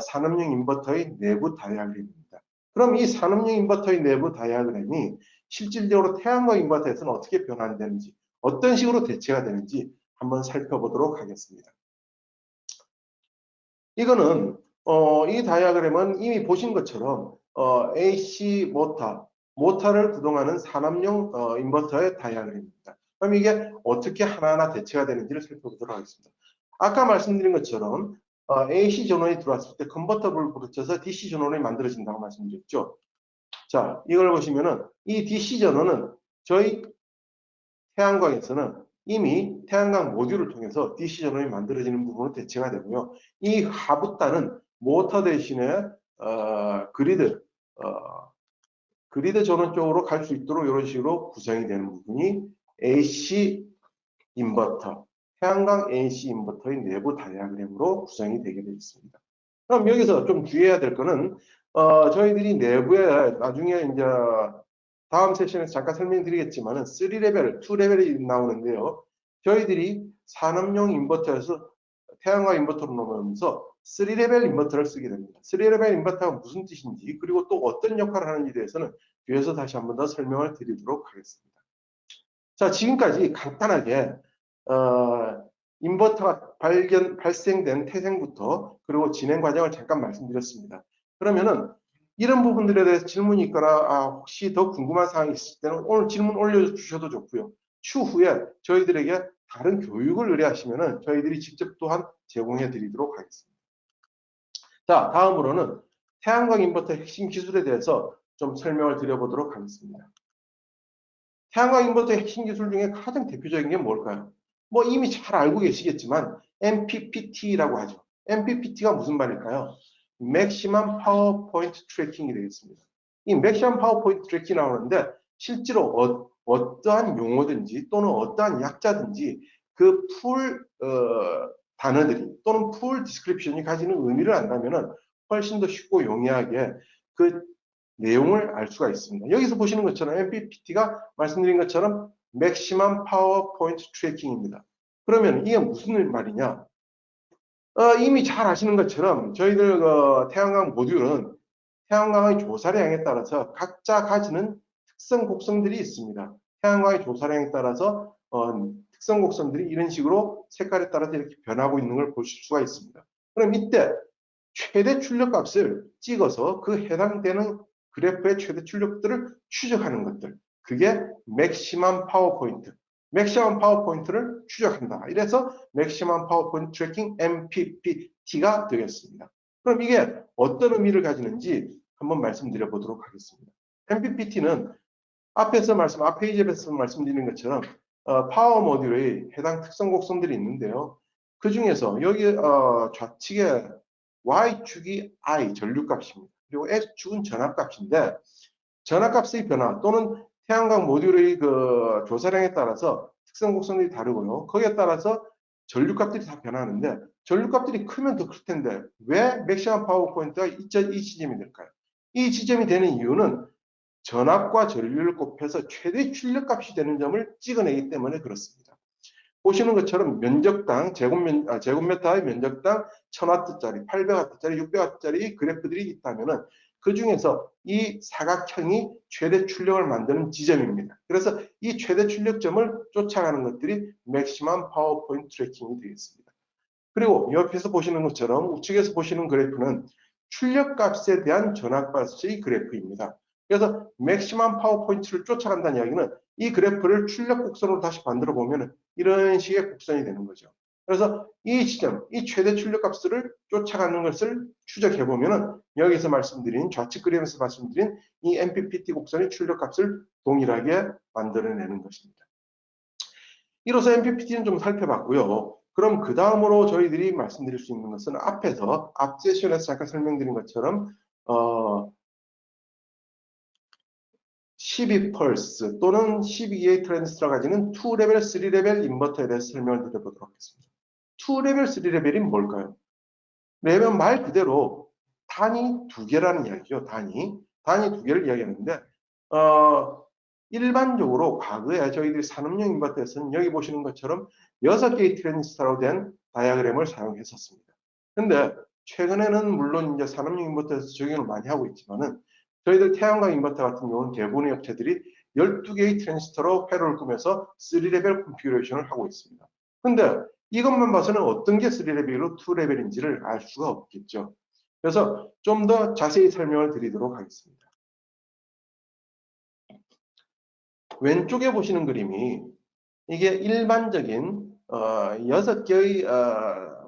산업용 인버터의 내부 다이아그램입니다. 그럼 이 산업용 인버터의 내부 다이아그램이 실질적으로 태양광 인버터에서는 어떻게 변환되는지, 어떤 식으로 대체가 되는지 한번 살펴보도록 하겠습니다. 이거는 이 다이아그램은 이미 보신 것처럼 AC 모터를 구동하는 산업용 인버터의 다이아그램입니다. 그럼 이게 어떻게 하나하나 대체가 되는지를 살펴보도록 하겠습니다. 아까 말씀드린 것처럼 AC 전원이 들어왔을 때 컨버터블을 부딪혀서 DC 전원이 만들어진다고 말씀드렸죠. 자, 이걸 보시면은 이 DC 전원은 저희 태양광에서는 이미 태양광 모듈을 통해서 DC 전원이 만들어지는 부분으로 대체가 되고요. 이 하부단은 모터 대신에 그리드 전원 쪽으로 갈 수 있도록 이런 식으로 구성이 되는 부분이 AC 인버터, 태양광 AC 인버터의 내부 다이아그램으로 구성이 되게 되어 있습니다. 그럼 여기서 좀 주의해야 될 거는 저희들이 내부에 나중에 이제 다음 세션에서 잠깐 설명드리겠지만은 3레벨, 2레벨이 나오는데요. 저희들이 산업용 인버터에서 태양광 인버터로 넘어오면서 3레벨 인버터를 쓰게 됩니다. 3레벨 인버터가 무슨 뜻인지 그리고 또 어떤 역할을 하는지에 대해서는 뒤에서 다시 한번 더 설명을 드리도록 하겠습니다. 자, 지금까지 간단하게 인버터가 발생된 태생부터 그리고 진행 과정을 잠깐 말씀드렸습니다. 그러면은 이런 부분들에 대해서 질문이 있거나 혹시 더 궁금한 사항이 있을 때는 오늘 질문 올려주셔도 좋고요. 추후에 저희들에게 다른 교육을 의뢰하시면은 저희들이 직접 또한 제공해 드리도록 하겠습니다. 자, 다음으로는 태양광 인버터 핵심 기술에 대해서 좀 설명을 드려보도록 하겠습니다. 태양광 인버터의 핵심 기술 중에 가장 대표적인 게 뭘까요? 뭐 이미 잘 알고 계시겠지만 MPPT라고 하죠. MPPT가 무슨 말일까요? Maximum Power Point Tracking이 되겠습니다. 이 Maximum Power Point Tracking이 나오는데 실제로 어떠한 용어든지 또는 어떠한 약자든지 그 풀 단어들이 또는 풀 디스크립션이 가지는 의미를 안다면 훨씬 더 쉽고 용이하게 그 내용을 알 수가 있습니다. 여기서 보시는 것처럼 MPPT가 말씀드린 것처럼 Maximum Power Point Tracking입니다. 그러면 이게 무슨 말이냐? 이미 잘 아시는 것처럼 저희들 태양광 모듈은 태양광의 조사량에 따라서 각자 가지는 특성 곡선들이 있습니다. 태양광의 조사량에 따라서 특성 곡선들이 이런 식으로 색깔에 따라서 이렇게 변하고 있는 걸 보실 수가 있습니다. 그럼 이때 최대 출력 값을 찍어서 그 해당되는 그래프의 최대 출력들을 추적하는 것들. 그게 맥시멈 파워 포인트. 맥시멈 파워 포인트를 추적한다. 이래서 맥시멈 파워 포인트 트래킹 MPPT가 되겠습니다. 그럼 이게 어떤 의미를 가지는지 한번 말씀드려 보도록 하겠습니다. MPPT는 앞페이지에서 말씀드린 것처럼 파워 모듈의 해당 특성 곡선들이 있는데요. 그 중에서 여기 좌측에 Y축이 I 전류값입니다. 그리고 X축은 전압값인데 전압값의 변화 또는 태양광 모듈의 그 조사량에 따라서 특성 곡선이 다르고요. 거기에 따라서 전류값들이 다 변하는데 전류값들이 크면 더 클 텐데 왜 맥시멈 파워 포인트가 이 지점이 될까요? 이 지점이 되는 이유는 전압과 전류를 곱해서 최대 출력값이 되는 점을 찍어내기 때문에 그렇습니다. 보시는 것처럼 면적당 제곱미터의 면적당 1000W짜리, 800W짜리, 600W짜리 그래프들이 있다면은 그 중에서 이 사각형이 최대 출력을 만드는 지점입니다. 그래서 이 최대 출력점을 쫓아가는 것들이 맥시멈 파워 포인트 트래킹이 되겠습니다. 그리고 옆에서 보시는 것처럼 우측에서 보시는 그래프는 출력값에 대한 전압값의 그래프입니다. 그래서 맥시멈 파워 포인트를 쫓아간다는 이야기는 이 그래프를 출력 곡선으로 다시 만들어 보면 이런 식의 곡선이 되는 거죠. 그래서 이 지점, 이 최대 출력값을 쫓아가는 것을 추적해 보면 여기서 말씀드린 좌측 그림에서 말씀드린 이 MPPT 곡선의 출력값을 동일하게 만들어내는 것입니다. 이로써 MPPT는 좀 살펴봤고요. 그럼 그 다음으로 저희들이 말씀드릴 수 있는 것은 앞 세션에서 잠깐 설명드린 것처럼 12펄스 또는 12A 트랜지스터가 가지는 2레벨, 3레벨 인버터에 대해서 설명을 드려보도록 하겠습니다. 2레벨, 3레벨이 뭘까요? 레벨 말 그대로 단위 두 개라는 이야기죠. 단위 두 개를 이야기하는데 일반적으로 과거에 저희들이 산업용 인버터에서는 여기 보시는 것처럼 6개의 트랜지스터로 된 다이아그램을 사용했었습니다. 근데 최근에는 물론 이제 산업용 인버터에서 적용을 많이 하고 있지만은 저희들 태양광 인버터 같은 경우는 대부분의 업체들이 12개의 트랜지스터로 회로를 꾸며서 3레벨 컨피그레이션을 하고 있습니다. 근데 이것만 봐서는 어떤 게 3레벨이고 2레벨인지를 알 수가 없겠죠. 그래서 좀 더 자세히 설명을 드리도록 하겠습니다. 왼쪽에 보시는 그림이 이게 일반적인 6개의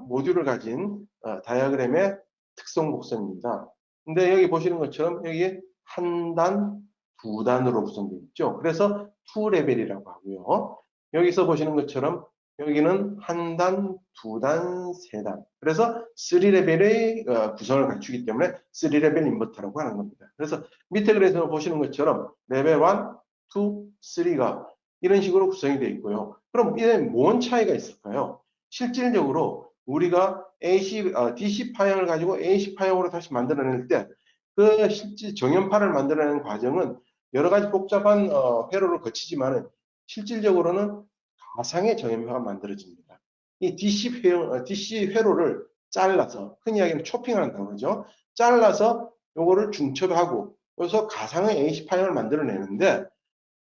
모듈을 가진 다이아그램의 특성 곡선입니다. 근데 여기 보시는 것처럼 여기 한 단, 두 단으로 구성되어 있죠. 그래서 2레벨이라고 하고요. 여기서 보시는 것처럼 여기는 한 단, 두 단, 세 단. 그래서 3레벨의 구성을 갖추기 때문에 3레벨 인버터라고 하는 겁니다. 그래서 밑에 그래서 보시는 것처럼 레벨 1, 2, 3가 이런 식으로 구성이 되어 있고요. 그럼 이게 뭔 차이가 있을까요? 실질적으로 우리가 DC 파형을 가지고 AC 파형으로 다시 만들어낼 때 그 실제 정연파를 만들어내는 과정은 여러 가지 복잡한 회로를 거치지만 실질적으로는 가상의 정연파가 만들어집니다. 이 DC 회로를 잘라서 흔히 이야기하는 초핑한다고 그러죠. 잘라서 요거를 중첩하고 그래서 가상의 AC 파형을 만들어내는데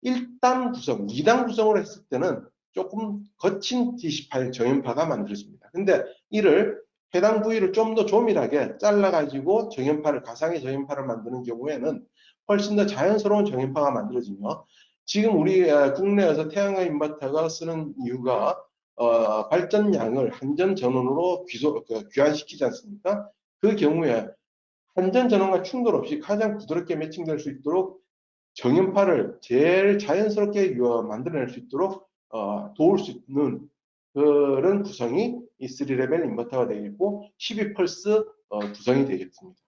1단 구성, 2단 구성을 했을 때는 조금 거친 DC8 정연파가 만들어집니다. 근데 이를 해당 부위를 좀 더 조밀하게 잘라가지고 가상의 정연파를 만드는 경우에는 훨씬 더 자연스러운 정연파가 만들어지며 지금 우리 국내에서 태양광 인버터가 쓰는 이유가 발전량을 한전 전원으로 귀환시키지 않습니까? 그 경우에 한전 전원과 충돌 없이 가장 부드럽게 매칭될 수 있도록 정연파를 제일 자연스럽게 만들어낼 수 있도록 도울 수 있는 그런 구성이 이 3레벨 인버터가 되겠고 12펄스 구성이 되겠습니다.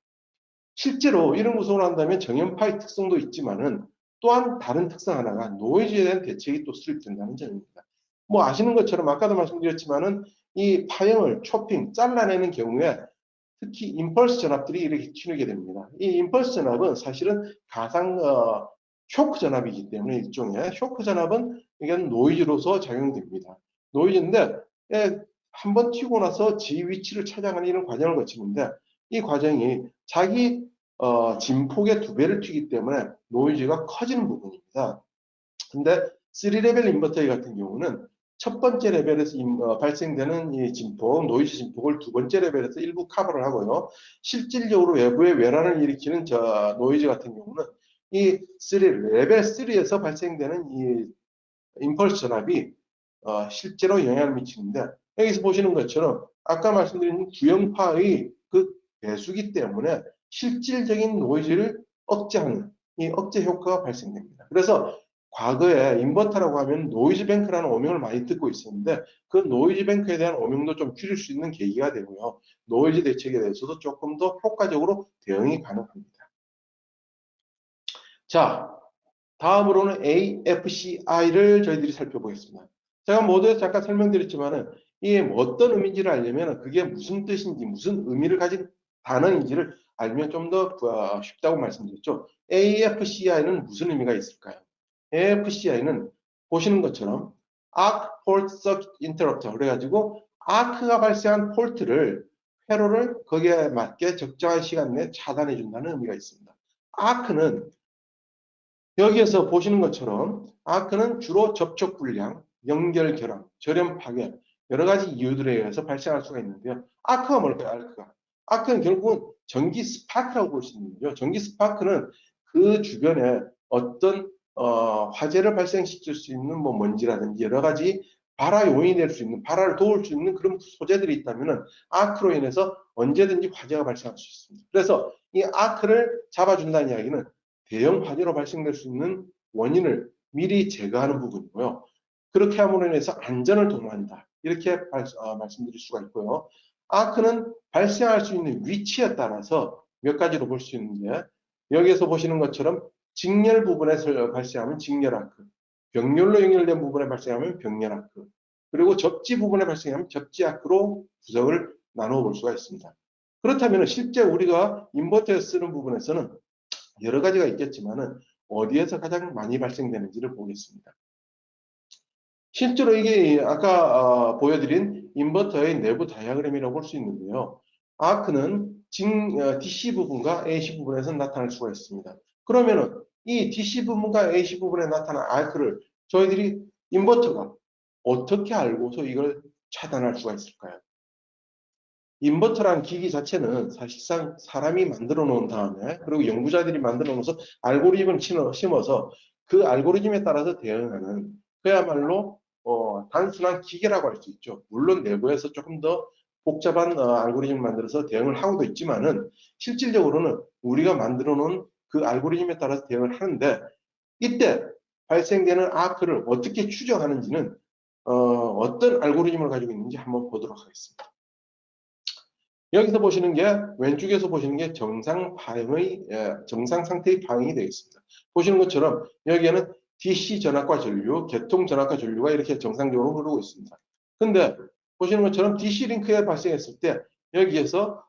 실제로 이런 구성을 한다면 정연파의 특성도 있지만은 또한 다른 특성 하나가 노이즈에 대한 대책이 또 수립된다는 점입니다. 뭐 아시는 것처럼 아까도 말씀드렸지만은 이 파형을 초핑 잘라내는 경우에 특히 임펄스 전압들이 이렇게 튀게 됩니다. 이 임펄스 전압은 사실은 가상 쇼크 전압이기 때문에 일종의 쇼크 전압은 이건 노이즈로서 작용됩니다. 노이즈인데 한번 튀고 나서 지 위치를 찾아가는 이런 과정을 거치는데 이 과정이 자기 진폭의 2배를 튀기 때문에 노이즈가 커지는 부분입니다. 근데 3레벨 인버터 같은 경우는 첫 번째 레벨에서 발생되는 이 진폭, 노이즈 진폭을 두 번째 레벨에서 일부 커버를 하고요. 실질적으로 외부의 외란을 일으키는 노이즈 같은 경우는 이 레벨 3에서 발생되는 이 임펄스 전압이 실제로 영향을 미치는데 여기서 보시는 것처럼 아까 말씀드린 구형파의 그 배수기 때문에 실질적인 노이즈를 억제하는 이 억제 효과가 발생됩니다. 그래서 과거에 인버터라고 하면 노이즈 뱅크라는 오명을 많이 듣고 있었는데 그 노이즈 뱅크에 대한 오명도 좀 줄일 수 있는 계기가 되고요. 노이즈 대책에 대해서도 조금 더 효과적으로 대응이 가능합니다. 자, 다음으로는 AFCI를 저희들이 살펴보겠습니다. 제가 모두에서 잠깐 설명드렸지만은 이게 어떤 의미인지를 알려면 그게 무슨 뜻인지 무슨 의미를 가진 단어인지를 알면 좀 더 쉽다고 말씀드렸죠. AFCI는 무슨 의미가 있을까요? AFCI는 보시는 것처럼 Arc Fault Circuit Interrupter 그래가지고 아크가 발생한 폴트를 회로를 거기에 맞게 적정한 시간 내에 차단해 준다는 의미가 있습니다. 아크는 여기에서 보시는 것처럼 아크는 주로 접촉 불량, 연결 결함, 절연 파괴 여러 가지 이유들에 의해서 발생할 수가 있는데요. 아크가 뭘까요? 아크는 결국은 전기 스파크라고 볼 수 있는 거죠. 전기 스파크는 그 주변에 어떤 화재를 발생시킬 수 있는 뭐 먼지라든지 여러 가지 발화 요인이 될 수 있는 발화를 도울 수 있는 그런 소재들이 있다면은 아크로 인해서 언제든지 화재가 발생할 수 있습니다. 그래서 이 아크를 잡아준다는 이야기는 대형 화재로 발생될 수 있는 원인을 미리 제거하는 부분이고요. 그렇게 함으로 인해서 안전을 도모한다. 이렇게 말씀드릴 수가 있고요. 아크는 발생할 수 있는 위치에 따라서 몇 가지로 볼 수 있는데 여기에서 보시는 것처럼 직렬 부분에서 발생하면 직렬 아크, 병렬로 연결된 부분에 발생하면 병렬 아크, 그리고 접지 부분에 발생하면 접지 아크로 구성을 나누어 볼 수가 있습니다. 그렇다면 실제 우리가 인버터에 쓰는 부분에서는 여러 가지가 있겠지만은 어디에서 가장 많이 발생되는지를 보겠습니다. 실제로 이게 아까 보여드린 인버터의 내부 다이어그램이라고 볼 수 있는데요. 아크는 DC 부분과 AC 부분에서 나타날 수가 있습니다. 그러면은 이 DC 부분과 AC 부분에 나타난 아크를 저희들이 인버터가 어떻게 알고서 이걸 차단할 수가 있을까요? 인버터라는 기기 자체는 사실상 사람이 만들어 놓은 다음에 그리고 연구자들이 만들어 놓아서 알고리즘을 심어서 그 알고리즘에 따라서 대응하는 그야말로 단순한 기계라고 할 수 있죠. 물론 내부에서 조금 더 복잡한 알고리즘을 만들어서 대응을 하고도 있지만은 실질적으로는 우리가 만들어 놓은 그 알고리즘에 따라서 대응을 하는데 이때 발생되는 아크를 어떻게 추정하는지는 어떤 알고리즘을 가지고 있는지 한번 보도록 하겠습니다. 여기서 보시는 게 왼쪽에서 보시는 게 정상 상태의 반응이 되겠습니다. 보시는 것처럼 여기에는 DC 전압과 전류, 개통 전압과 전류가 이렇게 정상적으로 흐르고 있습니다. 근데 보시는 것처럼 DC 링크에 발생했을 때 여기에서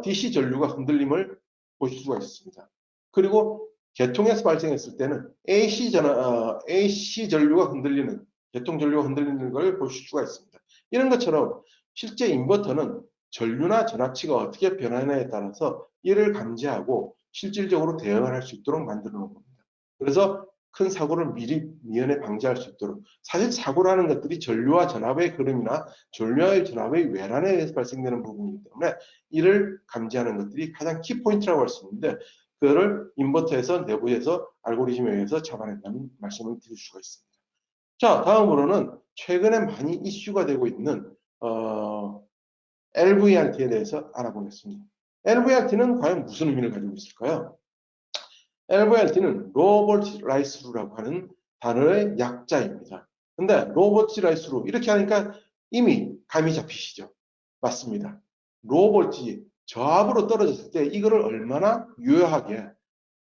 DC 전류가 흔들림을 보실 수가 있습니다. 그리고 개통에서 발생했을 때는 AC 전류가 흔들리는 개통 전류가 흔들리는 걸 보실 수가 있습니다. 이런 것처럼 실제 인버터는 전류나 전압치가 어떻게 변하느냐에 따라서 이를 감지하고 실질적으로 대응을 할 수 있도록 만들어 놓은 겁니다. 그래서 큰 사고를 미연에 방지할 수 있도록 사실 사고라는 것들이 전류와 전압의 흐름이나 전류와 전압의 외란에 의해서 발생되는 부분이기 때문에 이를 감지하는 것들이 가장 키포인트라고 할 수 있는데 그거를 인버터에서 내부에서 알고리즘에 의해서 잡아낸다는 말씀을 드릴 수가 있습니다. 자, 다음으로는 최근에 많이 이슈가 되고 있는 LVRT에 대해서 알아보겠습니다. LVRT는 과연 무슨 의미를 가지고 있을까요? LVRT는 로우 볼티지 라이스 룰이라고 하는 단어의 약자입니다. 근데 로우 볼티지 라이스 룰 이렇게 하니까 이미 감이 잡히시죠? 맞습니다. 로우 볼티지 저압으로 떨어졌을 때 이거를 얼마나 유효하게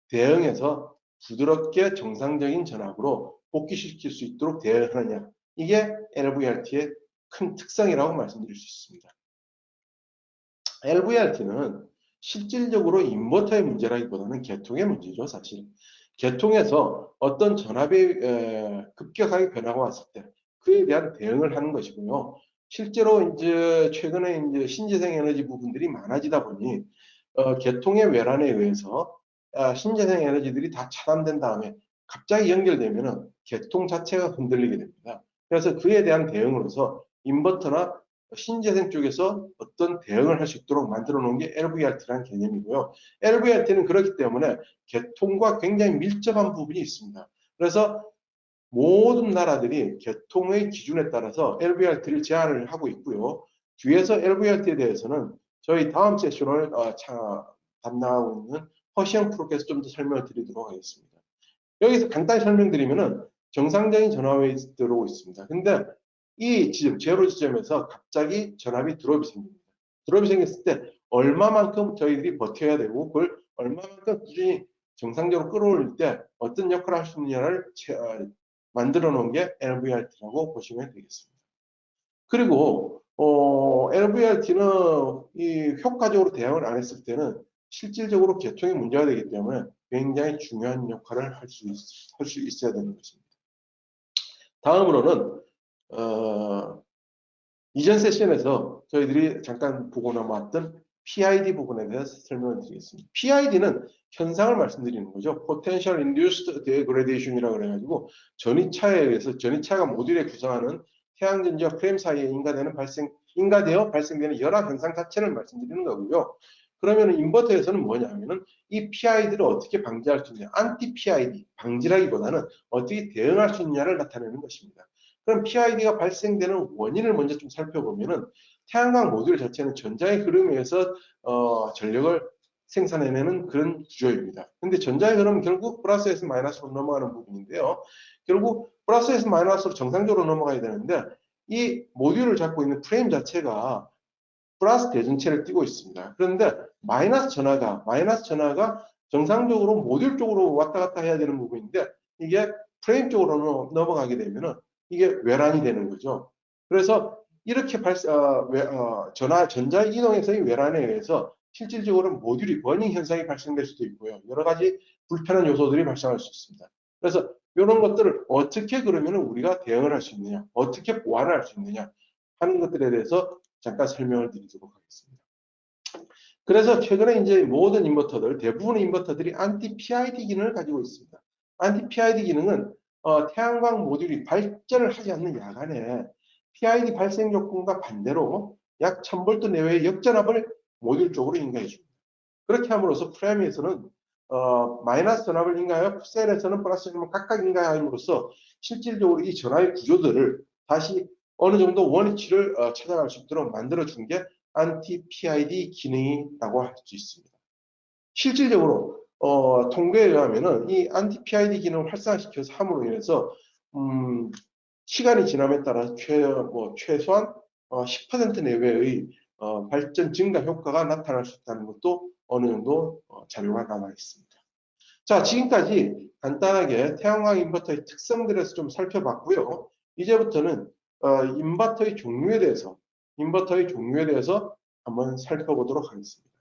대응해서 부드럽게 정상적인 전압으로 복귀시킬 수 있도록 대응하느냐 이게 LVRT의 큰 특성이라고 말씀드릴 수 있습니다. LVRT는 실질적으로 인버터의 문제라기보다는 계통의 문제죠, 사실. 계통에서 어떤 전압이 급격하게 변화가 왔을 때 그에 대한 대응을 하는 것이고요. 실제로 이제 최근에 이제 신재생 에너지 부분들이 많아지다 보니 계통의 외란에 의해서 신재생 에너지들이 다 차단된 다음에 갑자기 연결되면은 계통 자체가 흔들리게 됩니다. 그래서 그에 대한 대응으로서 인버터나 신재생 쪽에서 어떤 대응을 할 수 있도록 만들어 놓은 게 LVRT라는 개념이고요. LVRT는 그렇기 때문에 계통과 굉장히 밀접한 부분이 있습니다. 그래서 모든 나라들이 계통의 기준에 따라서 LVRT를 제한을 하고 있고요. 뒤에서 LVRT에 대해서는 저희 다음 세션을 담당하고 있는 허시영 프로께서 좀 더 설명을 드리도록 하겠습니다. 여기서 간단히 설명드리면은 정상적인 전압이 들어오고 있습니다. 근데 이 지점, 제로 지점에서 갑자기 전압이 드롭이 생깁니다. 드롭이 생겼을 때 얼마만큼 저희들이 버텨야 되고 그걸 얼마만큼 꾸준히 정상적으로 끌어올릴 때 어떤 역할을 할 수 있느냐를 만들어 놓은 게 LVRT라고 보시면 되겠습니다. 그리고 LVRT는 이 효과적으로 대응을 안 했을 때는 실질적으로 개통에 문제가 되기 때문에 굉장히 중요한 역할을 할 수 있어야 되는 것입니다. 다음으로는 이전 세션에서 저희들이 잠깐 보고 넘어왔던 PID 부분에 대해서 설명을 드리겠습니다. PID는 현상을 말씀드리는 거죠. Potential Induced Degradation이라고 그래가지고 전이차에 의해서 전이차가 모듈에 구성하는 태양전지와 프레임 사이에 인가되어 발생되는 열화 현상 자체를 말씀드리는 거고요. 그러면 인버터에서는 뭐냐면은 이 PID를 어떻게 방지할 수 있냐, 안티 PID 방지라기보다는 어떻게 대응할 수 있냐를 나타내는 것입니다. 그럼 PID가 발생되는 원인을 먼저 좀 살펴보면은 태양광 모듈 자체는 전자의 흐름에 의해서 전력을 생산해내는 그런 구조입니다. 근데 전자의 흐름은 결국 플러스에서 마이너스로 넘어가는 부분인데요. 결국 플러스에서 마이너스로 정상적으로 넘어가야 되는데 이 모듈을 잡고 있는 프레임 자체가 플러스 대전체를 띄고 있습니다. 그런데 마이너스 전하가 정상적으로 모듈 쪽으로 왔다 갔다 해야 되는 부분인데 이게 프레임 쪽으로 넘어가게 되면은 이게 외란이 되는 거죠. 그래서 이렇게 전자 이동에서의 외란에 의해서 실질적으로 모듈이 버닝 현상이 발생될 수도 있고요. 여러 가지 불편한 요소들이 발생할 수 있습니다. 그래서 이런 것들을 어떻게 그러면 우리가 대응을 할 수 있느냐, 어떻게 보완을 할 수 있느냐 하는 것들에 대해서 잠깐 설명을 드리도록 하겠습니다. 그래서 최근에 이제 모든 인버터들, 대부분의 인버터들이 안티 PID 기능을 가지고 있습니다. 안티 PID 기능은 태양광 모듈이 발전을 하지 않는 야간에 PID 발생 조건과 반대로 약 1000V 내외의 역전압을 모듈 쪽으로 인가해 줍니다. 그렇게 함으로써 프레임에서는 마이너스 전압을 인가하여 셀에서는 플러스 전압을 각각 인가함으로써 실질적으로 이 전압의 구조들을 다시 어느 정도 원위치를 찾아갈 수 있도록 만들어준 게 안티 PID 기능이라고 할 수 있습니다. 실질적으로 통계에 의하면은 이 안티 PID 기능을 활성화시켜서 함으로 인해서 시간이 지남에 따라 최소한 10% 내외의 발전 증가 효과가 나타날 수 있다는 것도 어느 정도 자료가 남아 있습니다. 자, 지금까지 간단하게 태양광 인버터의 특성들에서 좀 살펴봤고요. 이제부터는 인버터의 종류에 대해서 한번 살펴보도록 하겠습니다.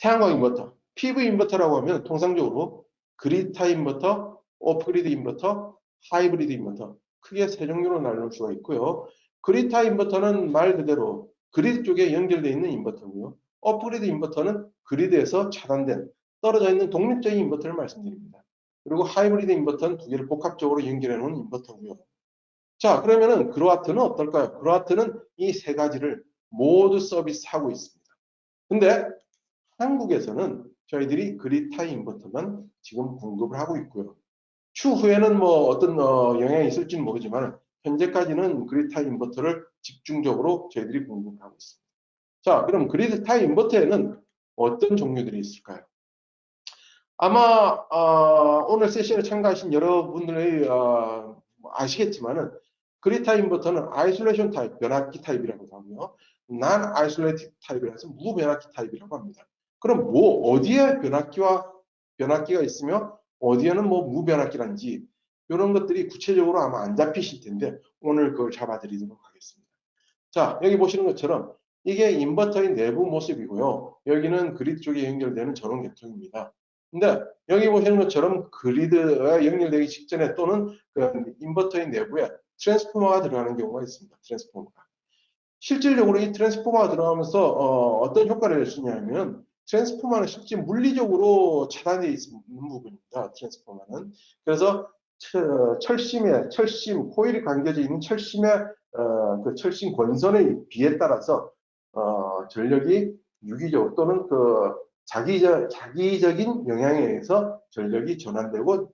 태양광 인버터, PV 인버터라고 하면 통상적으로 그리드 타입 인버터, 오프그리드 인버터, 하이브리드 인버터 크게 세 종류로 나눌 수가 있고요. 그리드 타입 인버터는 말 그대로 그리드 쪽에 연결되어 있는 인버터고요. 오프그리드 인버터는 그리드에서 차단된 떨어져 있는 독립적인 인버터를 말씀드립니다. 그리고 하이브리드 인버터는 두 개를 복합적으로 연결해 놓은 인버터고요. 자, 그러면은 그로와트는 어떨까요? 그로와트는 이 세 가지를 모두 서비스하고 있습니다. 근데 한국에서는 저희들이 그리타입 인버터만 지금 공급을 하고 있고요. 추후에는 뭐 어떤 영향이 있을지는 모르지만 현재까지는 그리타입 인버터를 집중적으로 저희들이 공급하고 있습니다. 자, 그럼 그리드타입 인버터에는 어떤 종류들이 있을까요? 아마 오늘 세션에 참가하신 여러분들이 아시겠지만은 그리타입 인버터는 아이솔레이션 타입, 변압기 타입이라고 하고요. 난 아이솔레이티드 타입이라서 무변압기 타입이라고 합니다. 그럼 어디에 변압기가 있으며 어디에는 무변압기란지 이런 것들이 구체적으로 아마 안 잡히실 텐데 오늘 그걸 잡아드리도록 하겠습니다. 자, 여기 보시는 것처럼 이게 인버터의 내부 모습이고요. 여기는 그리드 쪽에 연결되는 전원 계통입니다. 근데 여기 보시는 것처럼 그리드와 연결되기 직전에 또는 그 인버터의 내부에 트랜스포머가 들어가는 경우가 있습니다. 트랜스포머가. 실질적으로 이 트랜스포머가 들어가면서 어떤 효과를 낼 수 있냐면 트랜스포머는 실제 물리적으로 차단되어 있는 부분입니다. 트랜스포머는. 그래서 철심, 코일이 감겨져 있는 철심의 그 철심 권선의 비에 따라서 전력이 유기적 또는 그 자기적인 영향에 의해서 전력이 전환되고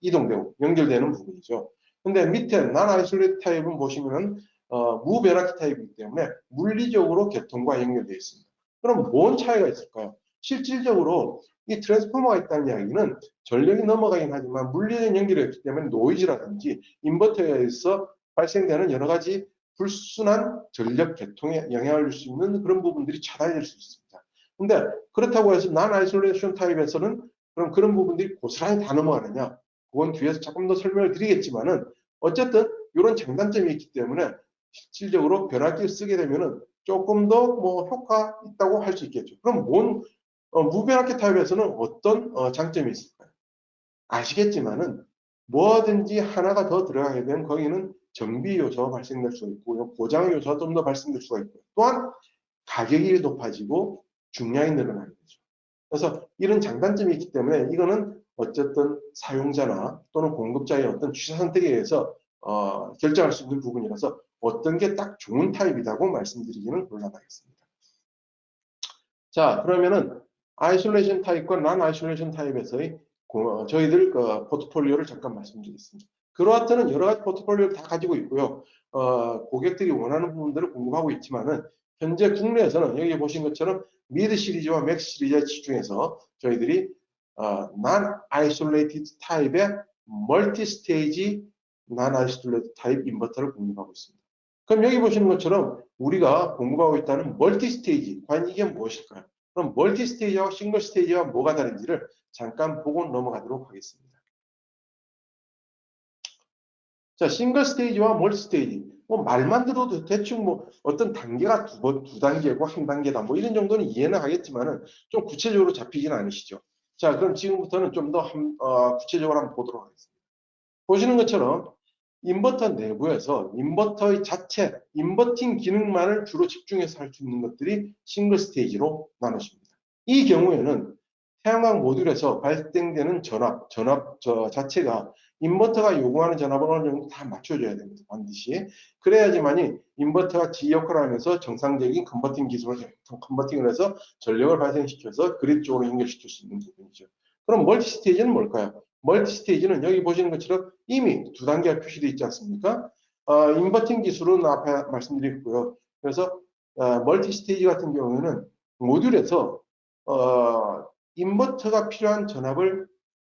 이동되고 연결되는 부분이죠. 근데 밑에 난 아이솔레이트 타입은 보시면은 무변압기 타입이기 때문에 물리적으로 계통과 연결되어 있습니다. 그럼 뭔 차이가 있을까요? 실질적으로 이 트랜스포머가 있다는 이야기는 전력이 넘어가긴 하지만 물리적인 연결이 없기 때문에 노이즈라든지 인버터에서 발생되는 여러 가지 불순한 전력 계통에 영향을 줄 수 있는 그런 부분들이 차단될 수 있습니다. 근데 그렇다고 해서 난 아이솔레이션 타입에서는 그럼 그런 부분들이 고스란히 다 넘어가느냐? 그건 뒤에서 조금 더 설명을 드리겠지만은 어쨌든 이런 장단점이 있기 때문에 실질적으로 변압기를 쓰게 되면은 조금 더 뭐 효과 있다고 할 수 있겠죠. 그럼 무변압기 타입에서는 어떤 장점이 있을까요? 아시겠지만은 뭐든지 하나가 더 들어가게 되면 거기는 정비 요소가 발생될 수가 있고요. 고장 요소가 좀 더 발생될 수가 있고요. 또한 가격이 높아지고 중량이 늘어나게 되죠. 그래서 이런 장단점이 있기 때문에 이거는 어쨌든 사용자나 또는 공급자의 어떤 취사 선택에 의해서 결정할 수 있는 부분이라서 어떤 게 딱 좋은 타입이라고 말씀드리기는 곤란하겠습니다. 자, 그러면은 아이솔레이션 타입과 난 아이솔레이션 타입에서의 저희들 포트폴리오를 잠깐 말씀드리겠습니다. 그로아트는 여러 가지 포트폴리오를 다 가지고 있고요. 고객들이 원하는 부분들을 공급하고 있지만은 현재 국내에서는 여기 보신 것처럼 미드 시리즈와 맥스 시리즈 중에서 저희들이 난 아이솔레이티드 타입의 멀티 스테이지 난 아이솔레이티드 타입 인버터를 공급하고 있습니다. 그럼 여기 보시는 것처럼 우리가 공급하고 있다는 멀티 스테이지, 과연 이게 무엇일까요? 그럼 멀티 스테이지와 싱글 스테이지와 뭐가 다른지를 잠깐 보고 넘어가도록 하겠습니다. 자, 싱글 스테이지와 멀티 스테이지. 뭐 말만 들어도 대충 뭐 어떤 단계가 두 단계고 한 단계다. 뭐 이런 정도는 이해는 하겠지만은 좀 구체적으로 잡히지는 않으시죠. 자, 그럼 지금부터는 좀 더 구체적으로 한번 보도록 하겠습니다. 보시는 것처럼 인버터 내부에서 인버터의 자체, 인버팅 기능만을 주로 집중해서 할 수 있는 것들이 싱글 스테이지로 나눠집니다. 이 경우에는 태양광 모듈에서 발생되는 전압 자체가 인버터가 요구하는 전압을 어느 정도 다 맞춰줘야 됩니다. 반드시. 그래야지만이 인버터가 지 역할을 하면서 정상적인 컨버팅을 해서 전력을 발생시켜서 그리드 쪽으로 연결시킬 수 있는 부분이죠. 그럼 멀티 스테이지는 뭘까요? 멀티 스테이지는 여기 보시는 것처럼 이미 두 단계가 표시되어 있지 않습니까? 인버팅 기술은 앞에 말씀드렸고요. 그래서 멀티 스테이지 같은 경우에는 모듈에서 인버터가 필요한 전압을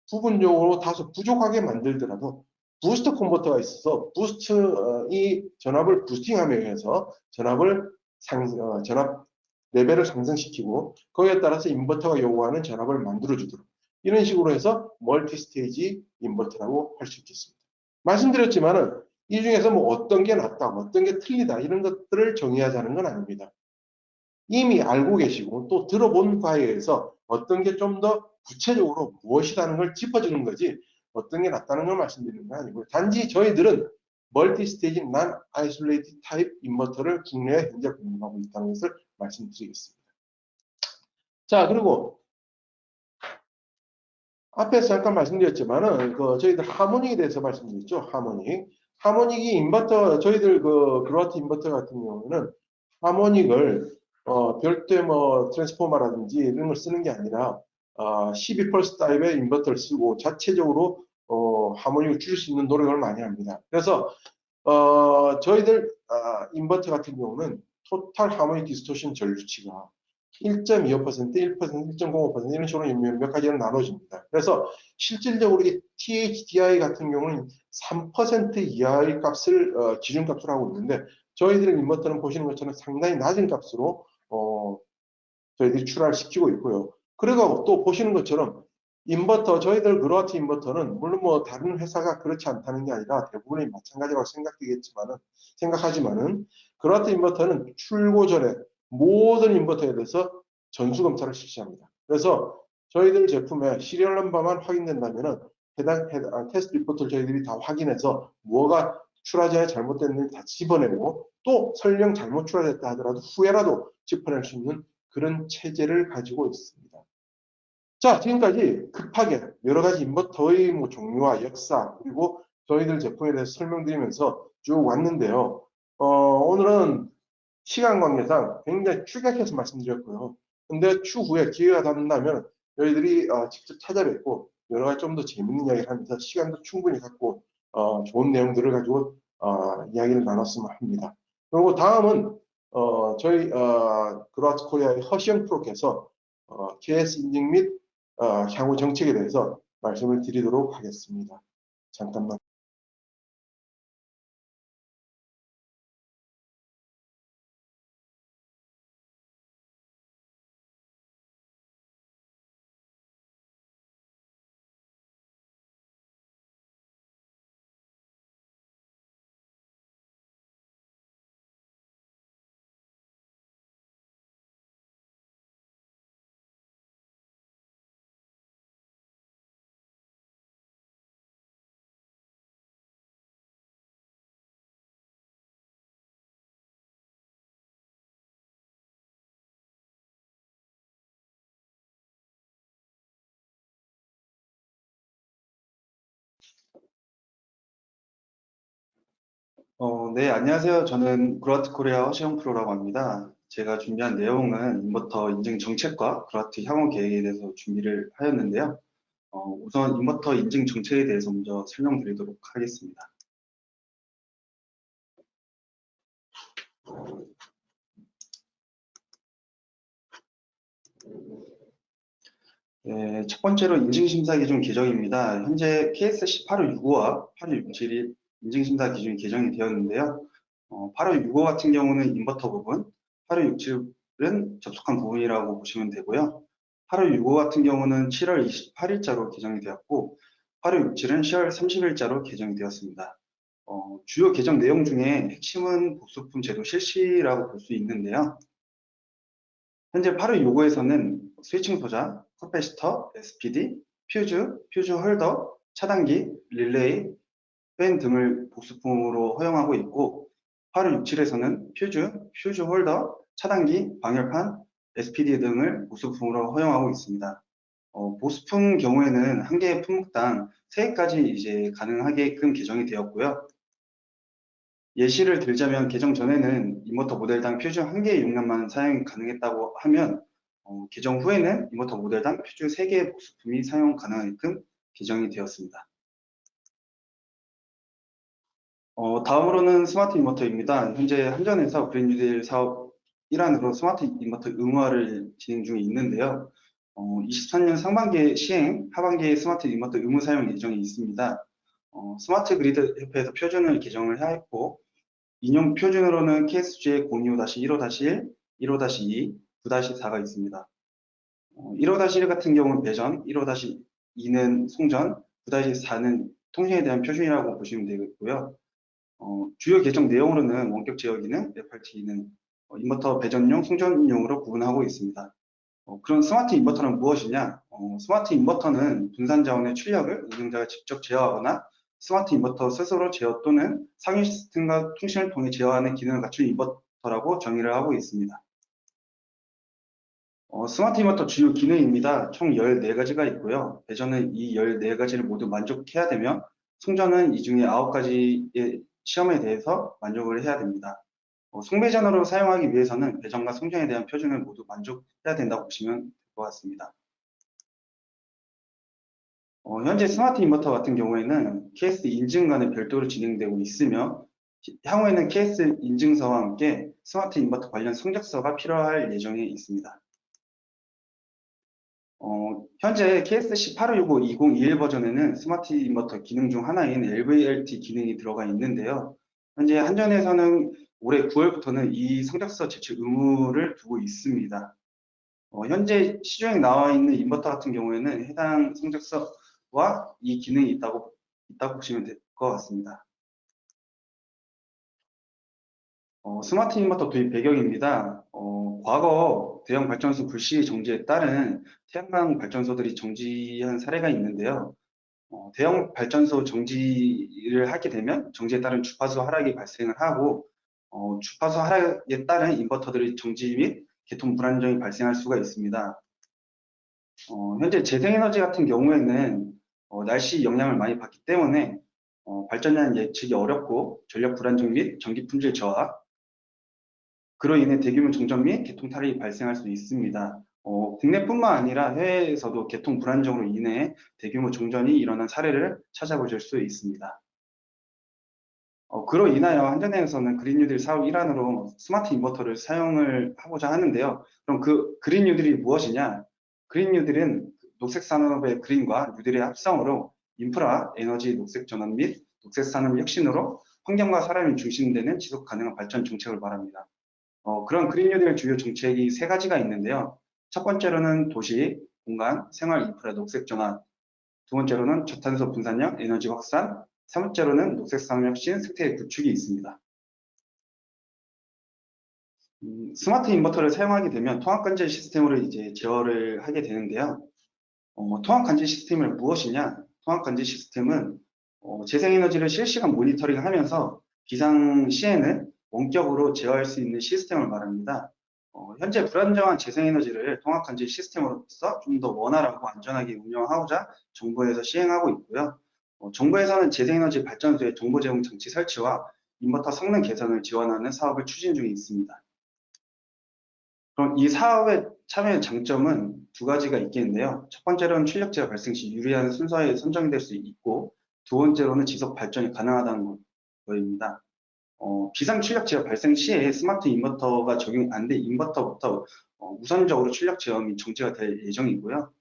부분적으로 다소 부족하게 만들더라도 부스터 컨버터가 있어서 이 전압을 부스팅함에 의해서 전압 레벨을 상승시키고 거기에 따라서 인버터가 요구하는 전압을 만들어주도록 이런 식으로 해서 멀티 스테이지 인버터라고 할 수 있겠습니다. 말씀드렸지만은 이 중에서 뭐 어떤 게 낫다, 어떤 게 틀리다 이런 것들을 정의하자는 건 아닙니다. 이미 알고 계시고 또 들어본 바에 의해서 어떤 게 좀 더 구체적으로 무엇이라는 걸 짚어주는 거지 어떤 게 낫다는 걸 말씀드리는 건 아니고요. 단지 저희들은 멀티 스테이지 난 아이솔레이티드 타입 인버터를 국내에 현재 공급하고 있다는 것을 말씀드리겠습니다. 자, 그리고 앞에서 잠깐 말씀드렸지만은 저희들 하모닉에 대해서 말씀드렸죠. 하모닉이 인버터 저희들 그로아트 인버터 같은 경우는 하모닉을 별도의 뭐 트랜스포머라든지 이런 걸 쓰는 게 아니라 12펄스 타입의 인버터를 쓰고 자체적으로 하모닉을 줄일 수 있는 노력을 많이 합니다. 그래서 저희들 인버터 같은 경우는 토탈 하모닉 디스토션 전류치가 1.25%, 1%, 1.05% 이런 식으로 몇 가지로 나눠집니다. 그래서 실질적으로 이 THDI 같은 경우는 3% 이하의 값을 기준값으로 하고 있는데 저희들의 인버터는 보시는 것처럼 상당히 낮은 값으로 저희들이 출하를 시키고 있고요. 그리고 또 보시는 것처럼 인버터, 저희들 그로아트 인버터는 물론 뭐 다른 회사가 그렇지 않다는 게 아니라 대부분이 마찬가지라고 생각하지만은 그로아트 인버터는 출고 전에 모든 인버터에 대해서 전수검사를 실시합니다. 그래서 저희들 제품의 시리얼 넘버만 확인된다면은 해당 테스트 리포트를 저희들이 다 확인해서 뭐가 출하 전에 잘못됐는지 다 집어내고 또 설령 잘못 출하됐다 하더라도 후에라도 짚어낼 수 있는 그런 체제를 가지고 있습니다. 자, 지금까지 급하게 여러 가지 인버터의 뭐 종류와 역사 그리고 저희들 제품에 대해서 설명드리면서 쭉 왔는데요. 오늘은 시간 관계상 굉장히 축약해서 말씀드렸고요. 근데 추후에 기회가 된다면 저희들이 직접 찾아뵙고 여러 가지 좀 더 재밌는 이야기를 하면서 시간도 충분히 갖고 좋은 내용들을 가지고 이야기를 나눴으면 합니다. 그리고 다음은 저희 그로아트 코리아의 허시영 프로께서 KS 인증 및 향후 정책에 대해서 말씀을 드리도록 하겠습니다. 잠깐만. 네, 안녕하세요. 저는 그라트 코리아 허시영 프로라고 합니다. 제가 준비한 내용은 인버터 인증 정책과 그라트 향후 계획에 대해서 준비를 하였는데요. 우선 인버터 인증 정책에 대해서 먼저 설명드리도록 하겠습니다. 네, 첫 번째로 인증심사 기준 개정입니다. 현재 KS 8565와 8567이 인증심사 기준이 개정이 되었는데요. 8565 같은 경우는 인버터 부분, 8567은 접속한 부분이라고 보시면 되고요. 8565 같은 경우는 7월 28일자로 개정이 되었고, 8567은 10월 30일자로 개정이 되었습니다. 주요 개정 내용 중에 핵심은 보수품 제도 실시라고 볼 수 있는데요. 현재 8월 요구에서는 스위칭 소자, 커패시터, SPD, 퓨즈 홀더, 차단기, 릴레이, 팬 등을 복수품으로 허용하고 있고 8월67에서는 퓨즈 홀더, 차단기, 방열판, SPD 등을 복수품으로 허용하고 있습니다. 보수품 경우에는 한 개의 품목당 3개까지 이제 가능하게끔 개정이 되었고요. 예시를 들자면 개정 전에는 인버터 모델당 퓨즈 1개의 용량만 사용이 가능했다고 하면 개정 후에는 인버터 모델당 퓨즈 3개의 보수품이 사용 가능하게끔 개정이 되었습니다. 다음으로는 스마트 인버터입니다. 현재 한전에서 그린 뉴딜 사업 일환으로 스마트 인버터 의무화를 진행 중에 있는데요. 23년 상반기에 시행, 하반기에 스마트 인버터 의무 사용 예정이 있습니다. 스마트 그리드 협회에서 표준을 개정을 하였고 인용 표준으로는 KSG의 025-15-1, 15-2, 9-4가 있습니다. 15-1 같은 경우는 배전, 15-2는 송전, 9-4는 통신에 대한 표준이라고 보시면 되겠고요. 주요 개정 내용으로는 원격 제어 기능, FRT는 인버터 배전용, 송전용으로 구분하고 있습니다. 그런 스마트 인버터는 무엇이냐? 스마트 인버터는 분산 자원의 출력을 운영자가 직접 제어하거나 스마트 인버터 스스로 제어 또는 상위 시스템과 통신을 통해 제어하는 기능을 갖춘 인버터라고 정의를 하고 있습니다. 스마트 인버터 주요 기능입니다. 총 14가지가 있고요. 배전은 이 14가지를 모두 만족해야 되며 송전은 이 중에 9가지의 시험에 대해서 만족을 해야 됩니다. 송배전으로 사용하기 위해서는 배전과 송전에 대한 표준을 모두 만족해야 된다고 보시면 될 것 같습니다. 현재 스마트 인버터 같은 경우에는 KS 인증관은 별도로 진행되고 있으며 향후에는 KS 인증서와 함께 스마트 인버터 관련 성적서가 필요할 예정에 있습니다. 현재 KSC 8565-2021 버전에는 스마트 인버터 기능 중 하나인 LVLT 기능이 들어가 있는데요. 현재 한전에서는 올해 9월부터는 이 성적서 제출 의무를 두고 있습니다. 현재 시중에 나와 있는 인버터 같은 경우에는 해당 성적서와 이 기능이 있다고 보시면 될 것 같습니다. 스마트 인버터 도입 배경입니다. 과거 대형 발전소 불시 정지에 따른 태양광 발전소들이 정지한 사례가 있는데요. 대형 발전소 정지를 하게 되면 정지에 따른 주파수 하락이 발생을 하고 주파수 하락에 따른 인버터들의 정지 및 개통 불안정이 발생할 수가 있습니다. 현재 재생에너지 같은 경우에는 날씨 영향을 많이 받기 때문에 발전량 예측이 어렵고 전력 불안정 및 전기 품질 저하, 그로 인해 대규모 정전 및 개통 탈이 발생할 수 있습니다. 국내뿐만 아니라 해외에서도 개통 불안정으로 인해 대규모 정전이 일어난 사례를 찾아보실 수 있습니다. 그로 인하여 한전에서는 그린 뉴딜 사업 일환으로 스마트 인버터를 사용을 하고자 하는데요. 그럼 그 그린 뉴딜이 무엇이냐? 그린 뉴딜은 녹색 산업의 그린과 뉴딜의 합성으로 인프라, 에너지, 녹색 전환 및 녹색 산업 혁신으로 환경과 사람이 중심되는 지속 가능한 발전 정책을 말합니다. 그런 그린 뉴딜 주요 정책이 세 가지가 있는데요. 첫 번째로는 도시, 공간, 생활 인프라 녹색 전환, 두 번째로는 저탄소 분산형 에너지 확산, 세 번째로는 녹색 산업 혁신 생태 구축이 있습니다. 스마트 인버터를 사용하게 되면 통합 관제 시스템으로 이제 제어를 하게 되는데요. 통합 관제 시스템은 무엇이냐? 통합 관제 시스템은 재생에너지를 실시간 모니터링하면서 비상 시에는 원격으로 제어할 수 있는 시스템을 말합니다. 현재 불안정한 재생에너지를 통합 관제 시스템으로서 좀 더 원활하고 안전하게 운영하고자 정부에서 시행하고 있고요. 정부에서는 재생에너지 발전소의 정보 제공 장치 설치와 인버터 성능 개선을 지원하는 사업을 추진 중에 있습니다. 그럼 이 사업에 참여의 장점은 두 가지가 있겠는데요. 첫 번째로는 출력제가 발생 시 유리한 순서에 선정될 수 있고, 두 번째로는 지속 발전이 가능하다는 거입니다. 비상 출력제가 발생 시에 스마트 인버터가 적용 안 된 인버터부터 우선적으로 출력 제어 및 정지가 될 예정이고요.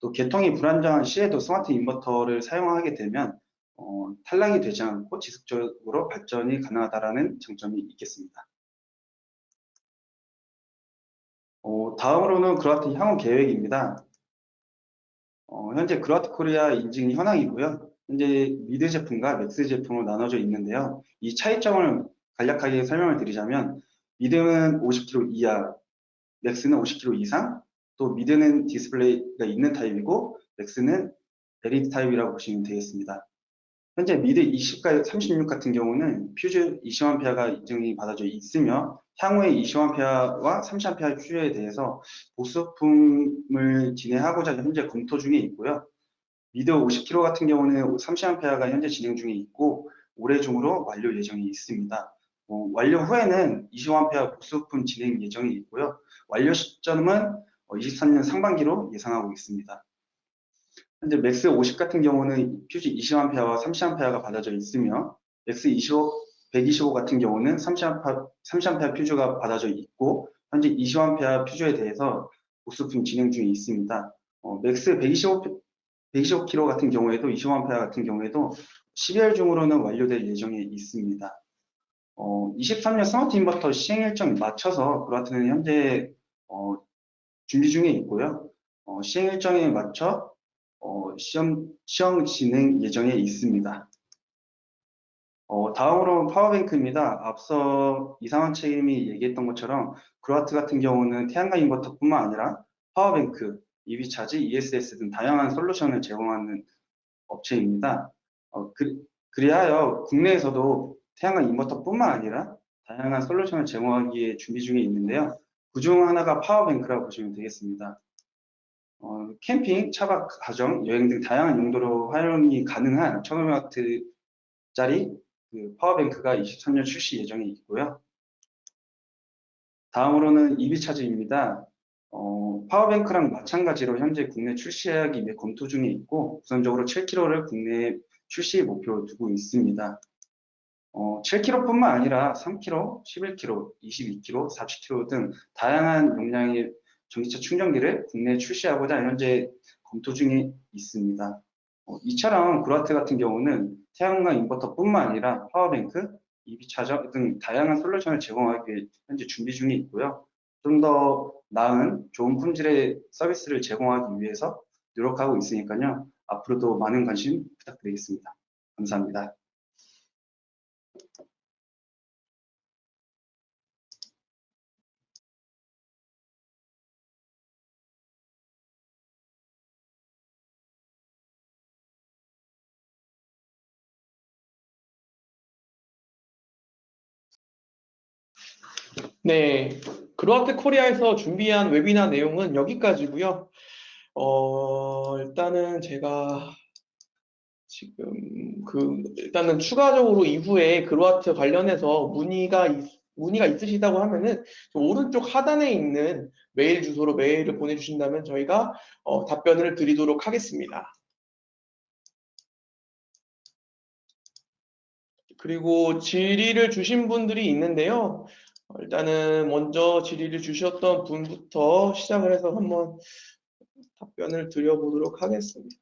또 개통이 불안정한 시에도 스마트 인버터를 사용하게 되면 탈락이 되지 않고 지속적으로 발전이 가능하다는 장점이 있겠습니다. 다음으로는 그라트 향후 계획입니다. 현재 그라트 코리아 인증이 현황이고요. 현재 미드 제품과 맥스 제품으로 나눠져 있는데요. 이 차이점을 간략하게 설명을 드리자면, 미드는 50kW 이하, 맥스는 50kW 이상, 또 미드는 디스플레이가 있는 타입이고, 맥스는 LED 타입이라고 보시면 되겠습니다. 현재 미드 20과 36 같은 경우는 퓨즈 20A가 인증이 받아져 있으며, 향후에 20A와 30A 퓨즈에 대해서 보수품을 진행하고자 현재 검토 중에 있고요. 미드 50kg 같은 경우는 30A가 현재 진행 중에 있고, 올해 중으로 완료 예정이 있습니다. 완료 후에는 25A 보수품 진행 예정이 있고요. 완료 시점은 23년 상반기로 예상하고 있습니다. 현재 맥스 50 같은 경우는 퓨즈 20A와 30A가 받아져 있으며, 맥스 125 같은 경우는 30A 퓨즈가 받아져 있고, 현재 25A 퓨즈에 대해서 보수품 진행 중에 있습니다. 맥스 125kg 같은 경우에도 25A 같은 경우에도 12월 중으로는 완료될 예정에 있습니다. 23년 스마트 인버터 시행 일정 맞춰서 그라트는 현재 준비 중에 있고요. 시행 일정에 맞춰 시험 진행 예정에 있습니다. 다음으로 파워뱅크입니다. 앞서 이상원 책임이 얘기했던 것처럼 그라트 같은 경우는 태양광 인버터뿐만 아니라 파워뱅크, EV 차지, ESS 등 다양한 솔루션을 제공하는 업체입니다. 그리하여 국내에서도 태양광 인버터뿐만 아니라 다양한 솔루션을 제공하기에 준비 중에 있는데요. 그중 하나가 파워뱅크라고 보시면 되겠습니다. 캠핑, 차박, 가정, 여행 등 다양한 용도로 활용이 가능한 1500W짜리 파워뱅크가 23년 출시 예정에 있고요. 다음으로는 EV 차지입니다. 파워뱅크랑 마찬가지로 현재 국내 출시하기 위해 검토 중에 있고, 우선적으로 7kg를 국내 출시 목표로 두고 있습니다. 7kg뿐만 아니라 3kg, 11kg, 22kg, 40kg 등 다양한 용량의 전기차 충전기를 국내에 출시하고자 현재 검토 중에 있습니다. 이처럼 그라트 같은 경우는 태양광 인버터뿐만 아니라 파워뱅크, EV 차저 등 다양한 솔루션을 제공하기 위해 현재 준비 중에 있고요. 좀 더 나은 좋은 품질의 서비스를 제공하기 위해서 노력하고 있으니까요. 앞으로도 많은 관심 부탁드리겠습니다. 감사합니다. 네, 그로아트 코리아에서 준비한 웨비나 내용은 여기까지고요. 일단은 제가 지금 일단은 추가적으로 이후에 그로아트 관련해서 문의가 있으시다고 하면은 저 오른쪽 하단에 있는 메일 주소로 메일을 보내주신다면 저희가 답변을 드리도록 하겠습니다. 그리고 질의를 주신 분들이 있는데요. 일단은 먼저 질의를 주셨던 분부터 시작을 해서 한번 답변을 드려보도록 하겠습니다.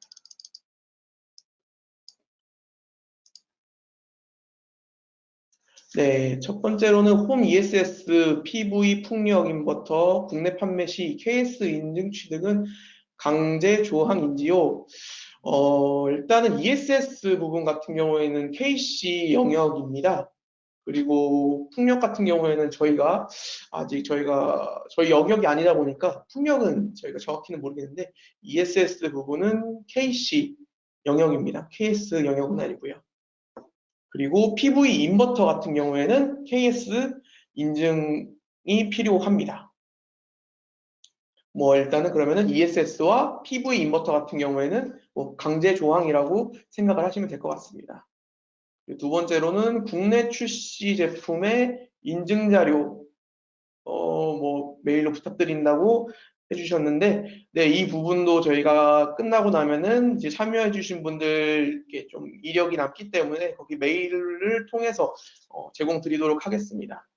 네, 첫 번째로는 홈 ESS PV 풍력 인버터 국내 판매 시 KS 인증 취득은 강제 조항인지요? 일단은 ESS 부분 같은 경우에는 KC 영역입니다. 그리고 풍력 같은 경우에는 저희가 아직 저희 영역이 아니다 보니까 풍력은 저희가 정확히는 모르겠는데 ESS 부분은 KC 영역입니다. KS 영역은 아니고요. 그리고 PV 인버터 같은 경우에는 KS 인증이 필요합니다. 뭐 일단은 그러면은 ESS와 PV 인버터 같은 경우에는 뭐 강제 조항이라고 생각을 하시면 될 것 같습니다. 두 번째로는 국내 출시 제품의 인증 자료 뭐 메일로 부탁드린다고 해주셨는데, 네, 이 부분도 저희가 끝나고 나면은 이제 참여해주신 분들께 좀 이력이 남기 때문에 거기 메일을 통해서 제공 드리도록 하겠습니다.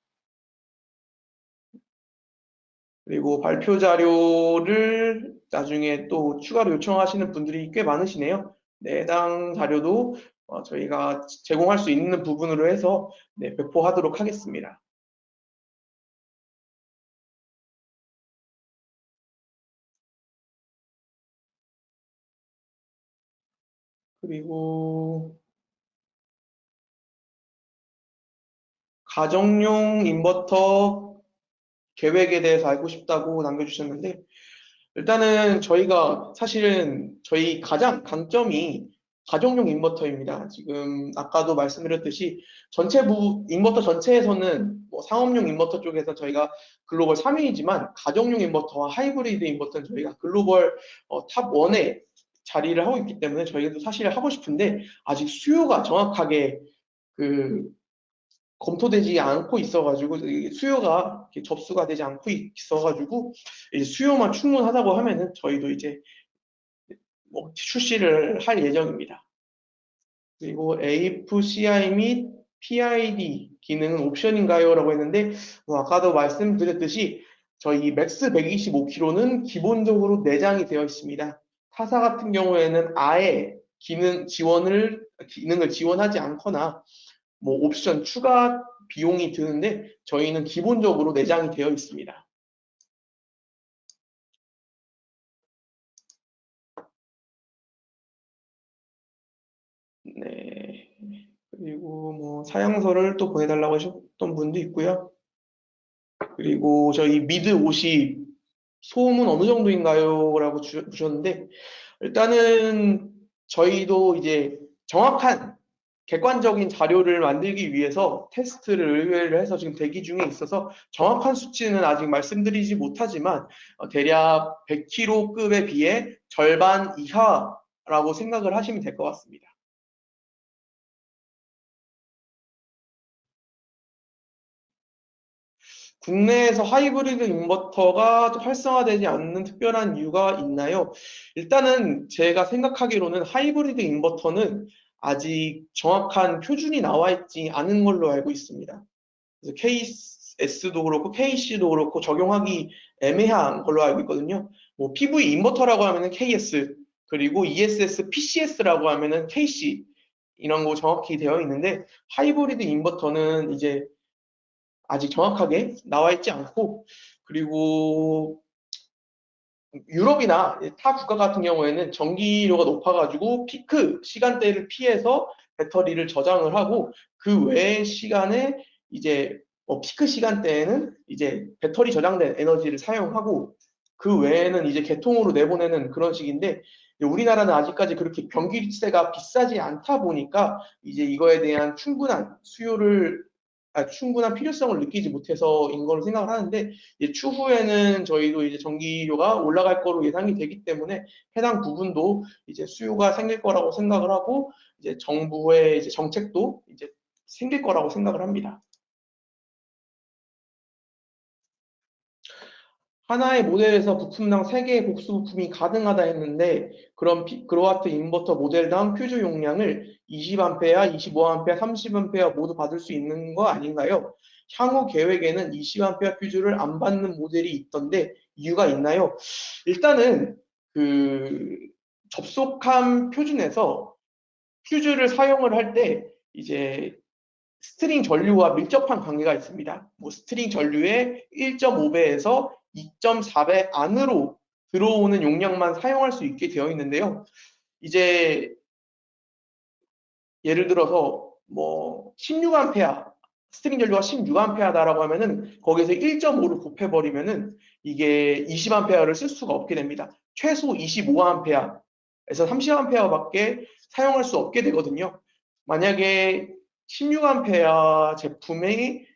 그리고 발표 자료를 나중에 또 추가로 요청하시는 분들이 꽤 많으시네요. 네, 해당 자료도 저희가 제공할 수 있는 부분으로 해서 네, 배포하도록 하겠습니다. 그리고 가정용 인버터 계획에 대해서 알고 싶다고 남겨주셨는데, 일단은 저희가 사실은 저희 가장 강점이 가정용 인버터입니다. 지금 아까도 말씀드렸듯이 인버터 전체에서는 뭐 상업용 인버터 쪽에서 저희가 글로벌 3위이지만 가정용 인버터와 하이브리드 인버터는 저희가 글로벌 탑 1에 자리를 하고 있기 때문에 저희도 사실 하고 싶은데 아직 수요가 정확하게 그 검토되지 않고 있어가지고 수요가 이렇게 접수가 되지 않고 있어가지고 이제 수요만 충분하다고 하면은 저희도 이제 뭐 출시를 할 예정입니다. 그리고 AFCI 및 PID 기능은 옵션인가요? 라고 했는데 아까도 말씀드렸듯이 저희 맥스 125kg는 기본적으로 내장이 되어 있습니다. 타사 같은 경우에는 아예 기능을 지원하지 않거나 뭐 옵션 추가 비용이 드는데 저희는 기본적으로 내장이 되어 있습니다. 네. 그리고 뭐 사양서를 또 보내달라고 하셨던 분도 있고요. 그리고 저희 미드 50 소음은 어느 정도인가요? 라고 주셨는데 일단은 저희도 이제 정확한 객관적인 자료를 만들기 위해서 테스트를 의뢰를 해서 지금 대기 중에 있어서 정확한 수치는 아직 말씀드리지 못하지만 대략 100kg급에 비해 절반 이하라고 생각을 하시면 될 것 같습니다. 국내에서 하이브리드 인버터가 활성화되지 않는 특별한 이유가 있나요? 일단은 제가 생각하기로는 하이브리드 인버터는 아직 정확한 표준이 나와 있지 않은 걸로 알고 있습니다. 그래서 KS도 그렇고 KC도 그렇고 적용하기 애매한 걸로 알고 있거든요. 뭐 PV 인버터라고 하면은 KS, 그리고 ESS, PCS라고 하면은 KC 이런 거 정확히 되어 있는데 하이브리드 인버터는 이제 아직 정확하게 나와 있지 않고, 그리고 유럽이나 타 국가 같은 경우에는 전기료가 높아가지고 피크 시간대를 피해서 배터리를 저장을 하고 그 외의 시간에 이제 피크 시간대에는 이제 배터리 저장된 에너지를 사용하고 그 외에는 이제 개통으로 내보내는 그런 식인데 우리나라는 아직까지 그렇게 변기세가 비싸지 않다 보니까 이제 이거에 대한 충분한 필요성을 느끼지 못해서인 걸로 생각을 하는데 이제 추후에는 저희도 이제 전기료가 올라갈 거로 예상이 되기 때문에 해당 부분도 이제 수요가 생길 거라고 생각을 하고 이제 정부의 이제 정책도 이제 생길 거라고 생각을 합니다. 하나의 모델에서 부품당 3개의 복수 부품이 가능하다 했는데 그럼 그로와트 인버터 모델당 퓨즈 용량을 20A, 25A, 30A 모두 받을 수 있는 거 아닌가요? 향후 계획에는 20A 퓨즈를 안 받는 모델이 있던데 이유가 있나요? 일단은 그 접속함 표준에서 퓨즈를 사용을 할 때 이제 스트링 전류와 밀접한 관계가 있습니다. 뭐 스트링 전류의 1.5배에서 2.4배 안으로 들어오는 용량만 사용할 수 있게 되어 있는데요. 이제 예를 들어서 뭐 16A 스트링 전류가 16A다라고 하면은 거기서 1.5를 곱해버리면은 이게 20A를 쓸 수가 없게 됩니다. 최소 25A에서 30A밖에 사용할 수 없게 되거든요. 만약에 16A 제품의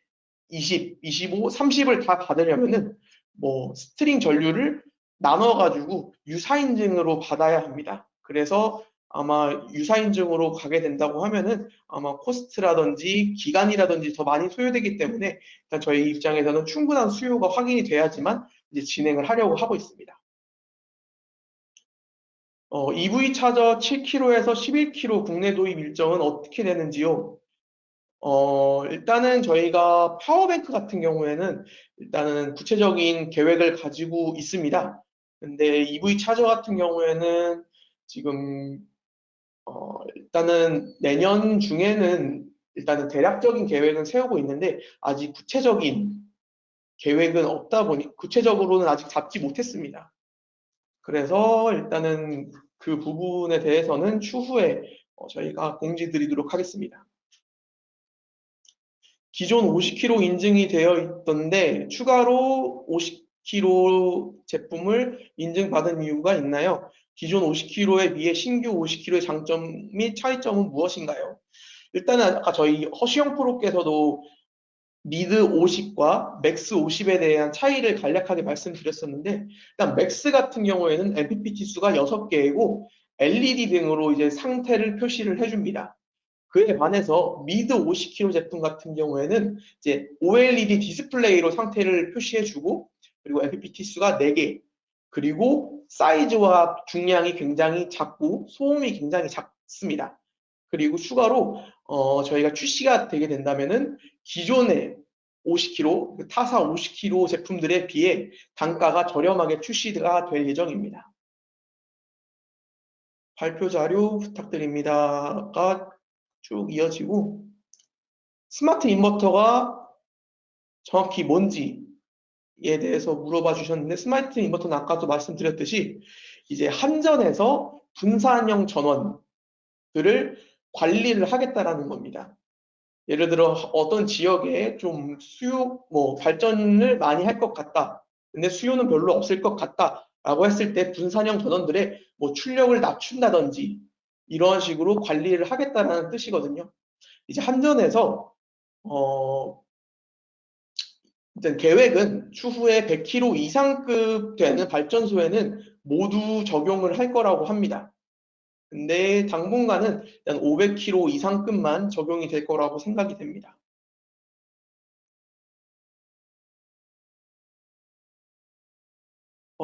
20, 25, 30을 다 받으려면은 뭐 스트링 전류를 나눠가지고 유사인증으로 받아야 합니다. 그래서 아마 유사인증으로 가게 된다고 하면은 아마 코스트라든지 기간이라든지 더 많이 소요되기 때문에 일단 저희 입장에서는 충분한 수요가 확인이 돼야지만 이제 진행을 하려고 하고 있습니다. EV 차저 7kg에서 11kg 국내 도입 일정은 어떻게 되는지요? 일단은 저희가 파워뱅크 같은 경우에는 일단은 구체적인 계획을 가지고 있습니다. 근데 EV 차저 같은 경우에는 지금 일단은 내년 중에는 일단은 대략적인 계획은 세우고 있는데 아직 구체적인 계획은 없다 보니 구체적으로는 아직 잡지 못했습니다. 그래서 일단은 그 부분에 대해서는 추후에 저희가 공지드리도록 하겠습니다. 기존 50kg 인증이 되어 있던데 추가로 50kg 제품을 인증받은 이유가 있나요? 기존 50kg에 비해 신규 50kg의 장점 및 차이점은 무엇인가요? 일단은 아까 저희 허시영 프로께서도 미드 50과 맥스 50에 대한 차이를 간략하게 말씀드렸었는데 일단 맥스 같은 경우에는 MPPT 수가 6개이고 LED 등으로 이제 상태를 표시를 해줍니다. 그에 반해서 미드 50kg 제품 같은 경우에는 이제 OLED 디스플레이로 상태를 표시해주고 그리고 MPPT 수가 4개 그리고 사이즈와 중량이 굉장히 작고 소음이 굉장히 작습니다. 그리고 추가로 저희가 출시가 되게 된다면은 기존의 50kg, 타사 50kg 제품들에 비해 단가가 저렴하게 출시가 될 예정입니다. 발표 자료 부탁드립니다가 쭉 이어지고 스마트 인버터가 정확히 뭔지에 대해서 물어봐 주셨는데 스마트 인버터는 아까도 말씀드렸듯이 이제 한전에서 분산형 전원들을 관리를 하겠다라는 겁니다. 예를 들어 어떤 지역에 좀 수요, 뭐 발전을 많이 할 것 같다. 근데 수요는 별로 없을 것 같다. 라고 했을 때 분산형 전원들의 뭐 출력을 낮춘다든지 이런 식으로 관리를 하겠다라는 뜻이거든요. 이제 한전에서 일단 계획은 추후에 100kg 이상급 되는 발전소에는 모두 적용을 할 거라고 합니다. 근데 당분간은 일단 500kg 이상급만 적용이 될 거라고 생각이 됩니다.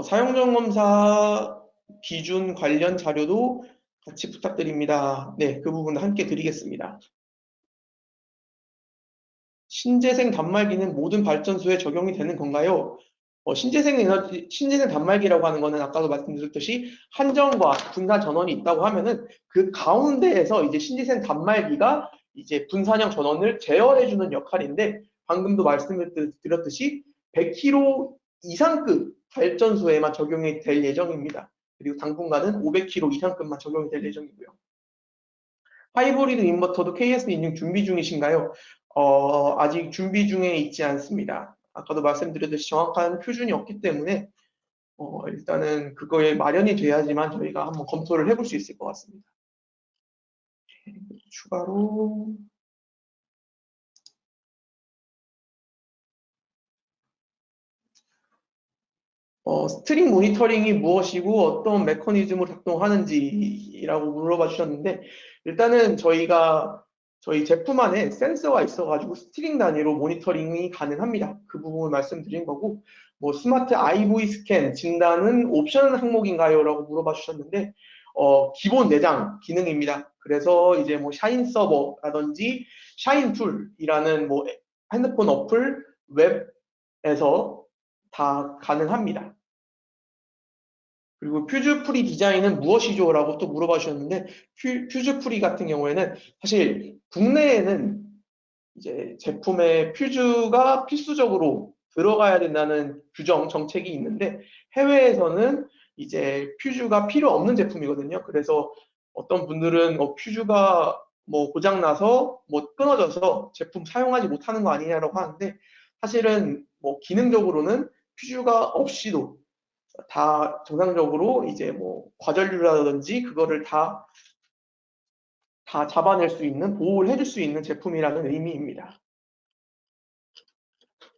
사용점검사 기준 관련 자료도 같이 부탁드립니다. 네, 그 부분 함께 드리겠습니다. 신재생 단말기는 모든 발전소에 적용이 되는 건가요? 신재생 단말기라고 하는 거는 아까도 말씀드렸듯이 한전과 분산 전원이 있다고 하면은 그 가운데에서 이제 신재생 단말기가 이제 분산형 전원을 제어해주는 역할인데 방금도 말씀드렸듯이 100kg 이상급 발전소에만 적용이 될 예정입니다. 그리고 당분간은 500kg 이상급만 적용이 될 예정이고요. 하이브리드 인버터도 KS 인증 준비 중이신가요? 아직 준비 중에 있지 않습니다. 아까도 말씀드렸듯이 정확한 표준이 없기 때문에 일단은 그거에 마련이 돼야지만 저희가 한번 검토를 해볼 수 있을 것 같습니다. 추가로 스트링 모니터링이 무엇이고 어떤 메커니즘으로 작동하는지라고 물어봐 주셨는데 일단은 저희 제품 안에 센서가 있어가지고 스트링 단위로 모니터링이 가능합니다. 그 부분을 말씀드린 거고 뭐 스마트 IV 스캔 진단은 옵션 항목인가요? 라고 물어봐 주셨는데 기본 내장 기능입니다. 그래서 이제 뭐 샤인 서버라든지 샤인 툴이라는 뭐 핸드폰 어플 웹에서 다 가능합니다. 그리고 퓨즈프리 디자인은 무엇이죠? 라고 또 물어봐 주셨는데, 퓨즈프리 같은 경우에는 사실 국내에는 이제 제품에 퓨즈가 필수적으로 들어가야 된다는 규정 정책이 있는데, 해외에서는 이제 퓨즈가 필요 없는 제품이거든요. 그래서 어떤 분들은 퓨즈가 뭐 고장나서 뭐 끊어져서 제품 사용하지 못하는 거 아니냐라고 하는데, 사실은 뭐 기능적으로는 퓨즈가 없이도 다 정상적으로 이제 뭐 과전류라든지 그거를 다 잡아낼 수 있는, 보호를 해줄 수 있는 제품이라는 의미입니다.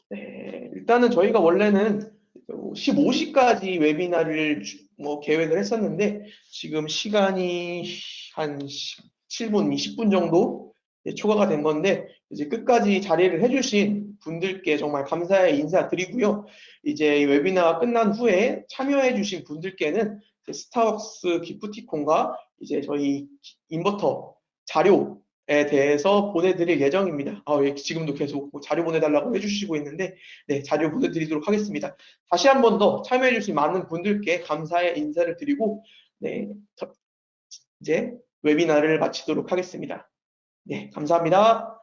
네, 일단은 저희가 원래는 15시까지 웨비나를 뭐 계획을 했었는데, 지금 시간이 한 7분, 20분 정도 초과가 된 건데, 이제 끝까지 자리를 해주신 분들께 정말 감사의 인사드리고요. 이제 이 웨비나가 끝난 후에 참여해주신 분들께는 이제 스타벅스 기프티콘과 이제 저희 인버터 자료에 대해서 보내드릴 예정입니다. 왜 지금도 계속 뭐 자료 보내달라고 해주시고 있는데, 네, 자료 보내드리도록 하겠습니다. 다시 한 번 더 참여해주신 많은 분들께 감사의 인사를 드리고, 네, 이제 웨비나를 마치도록 하겠습니다. 네, 감사합니다.